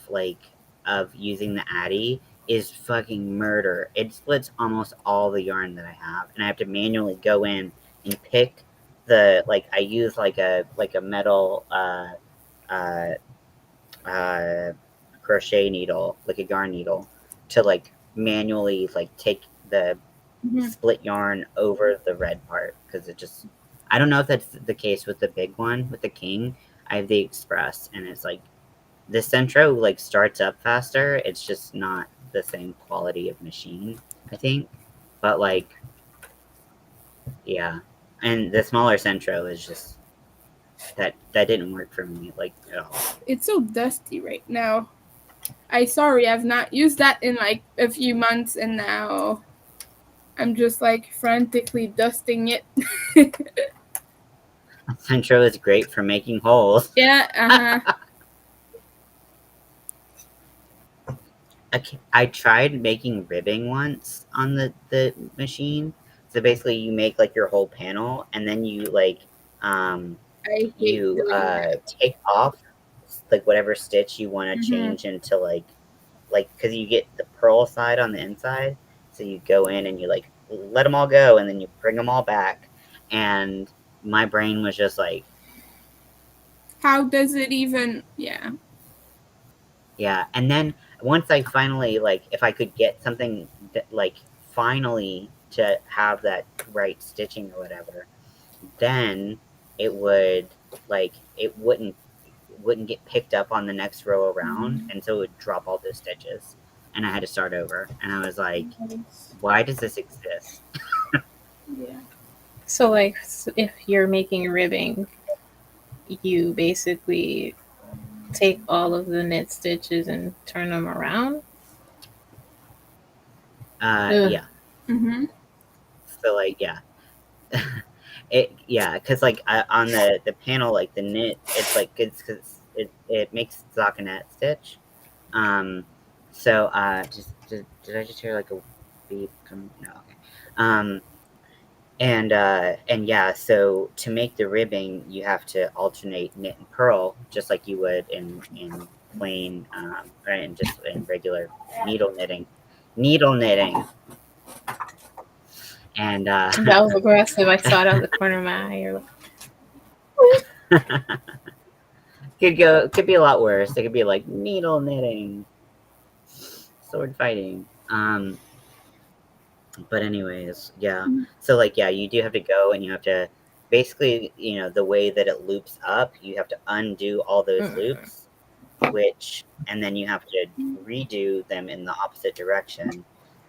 Speaker 1: using the Addy is fucking murder. It splits almost all the yarn that I have, and I have to manually go in and pick the I use like a metal crochet needle, like a yarn needle, to like manually like take the split yarn over the red part, because it just, I don't know if that's the case with the big one with the king. I have the express, and it's like the Centro like starts up faster. It's just not the same quality of machine, I think. But like, yeah, and the smaller Centro is just that didn't work for me like at all.
Speaker 3: It's so dusty right now. I've not used that in like a few months, and now I'm just like frantically dusting it.
Speaker 1: Centro is great for making holes.
Speaker 3: Yeah,
Speaker 1: I tried making ribbing once on the machine. So basically, you make like your whole panel, and then you
Speaker 3: I hate doing that.
Speaker 1: take off like whatever stitch you want to change into like because you get the purl side on the inside. So you go in and you like let them all go, and then you bring them all back. And my brain was just like,
Speaker 3: how does it even? Yeah.
Speaker 1: Yeah, and then once I finally, like, if I could get something that, like, finally to have that right stitching or whatever, then it would, like, it wouldn't get picked up on the next row around, and so it would drop all those stitches, and I had to start over, and I was like, why does this exist?
Speaker 3: Yeah.
Speaker 4: So, like, if you're making ribbing, you basically take all of the knit stitches and turn them around?
Speaker 1: Yeah.
Speaker 3: Mm-hmm.
Speaker 1: So, like, yeah. Because, like, on the panel, like, the knit, it's, like, it's because it makes stockinette stitch. So, did I just hear, like, a beep? No, okay. And yeah, so to make the ribbing, you have to alternate knit and purl, just like you would in plain, right, and just in regular needle knitting. And
Speaker 4: That was aggressive. I saw it out of the corner of my eye. You're like,
Speaker 1: could be a lot worse. It could be like needle knitting, sword fighting. But anyways, yeah. So, like, yeah, you do have to go, and you have to basically, you know, the way that it loops up, you have to undo all those loops, and then you have to redo them in the opposite direction.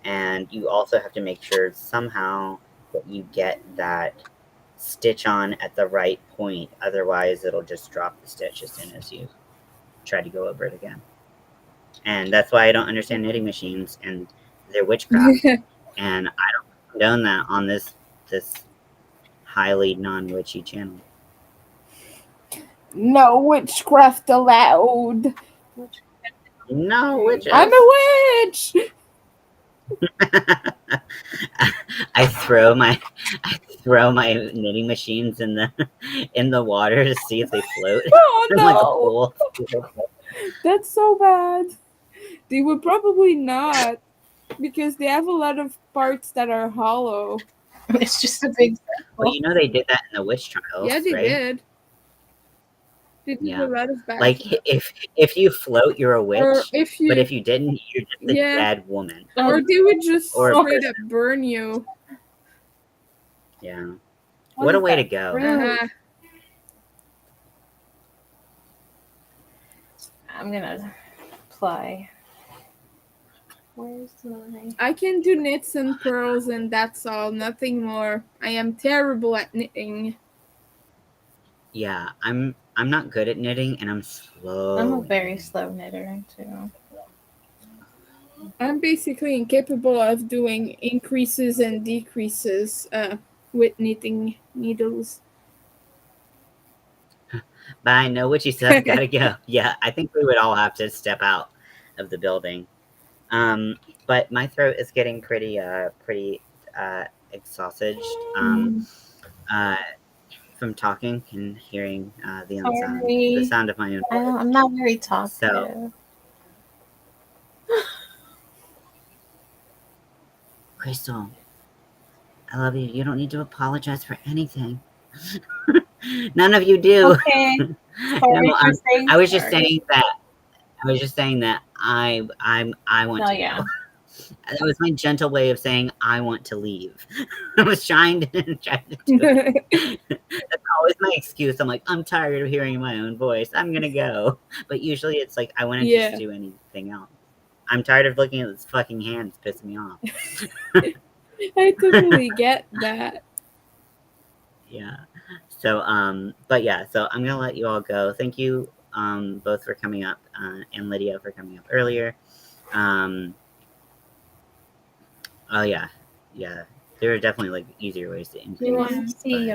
Speaker 1: And you also have to make sure somehow that you get that stitch on at the right point. Otherwise, it'll just drop the stitch as soon as you try to go over it again. And that's why I don't understand knitting machines and their witchcraft. And I don't condone that on this highly non-witchy channel.
Speaker 3: No witchcraft allowed.
Speaker 1: No witches.
Speaker 3: I'm a witch.
Speaker 1: I throw my knitting machines in the water to see if they float.
Speaker 3: Oh
Speaker 1: Like a
Speaker 3: no,
Speaker 1: pool.
Speaker 3: that's so bad. They would probably not, because they have a lot of parts that are hollow.
Speaker 4: it's just a big circle.
Speaker 1: Well, you know they did that in the witch trials,
Speaker 3: Yeah, they
Speaker 1: right?
Speaker 3: did. They did
Speaker 1: Yeah.
Speaker 3: a lot of bad
Speaker 1: Like,
Speaker 3: stuff.
Speaker 1: if you float, you're a witch.
Speaker 3: Or if you,
Speaker 1: but if you didn't, you're just a
Speaker 3: Yeah.
Speaker 1: bad woman.
Speaker 3: or they would just
Speaker 1: Or a
Speaker 3: straight
Speaker 1: person.
Speaker 3: up burn you.
Speaker 1: Yeah. What a way to go.
Speaker 3: Uh-huh.
Speaker 4: I'm gonna apply. Where's my...
Speaker 3: I can do knits and pearls, and that's all. Nothing more. I am terrible at knitting.
Speaker 1: Yeah, I'm not good at knitting, and I'm slow.
Speaker 4: I'm a very slow knitter too.
Speaker 3: I'm basically incapable of doing increases and decreases with knitting needles.
Speaker 1: Bye, no witchy stuff, gotta go. Yeah, I think we would all have to step out of the building. But my throat is getting pretty exhausted from talking and hearing the sound of my own voice.
Speaker 4: I'm not very talkative.
Speaker 1: So, Crystal, I love you. You don't need to apologize for anything. None of you do.
Speaker 4: Okay.
Speaker 1: No, I was just saying that. I was just saying that I want to
Speaker 4: yeah.
Speaker 1: go. That was my gentle way of saying I want to leave. I was trying to do it. That's always my excuse. I'm like, I'm tired of hearing my own voice. I'm gonna go. But usually it's like I wouldn't just do anything else. I'm tired of looking at this fucking hand. It's pissing me off.
Speaker 3: I totally get that.
Speaker 1: Yeah. So but yeah, so I'm gonna let you all go. Thank you both for coming up, and Lydia for coming up earlier. Oh yeah. There are definitely like easier ways to increase.
Speaker 4: You want to see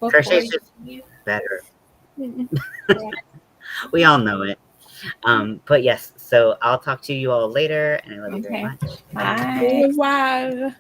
Speaker 1: crochet's just better. We all know it. But yes, so I'll talk to you all later, and I love you very much.
Speaker 4: Bye.
Speaker 3: Au revoir.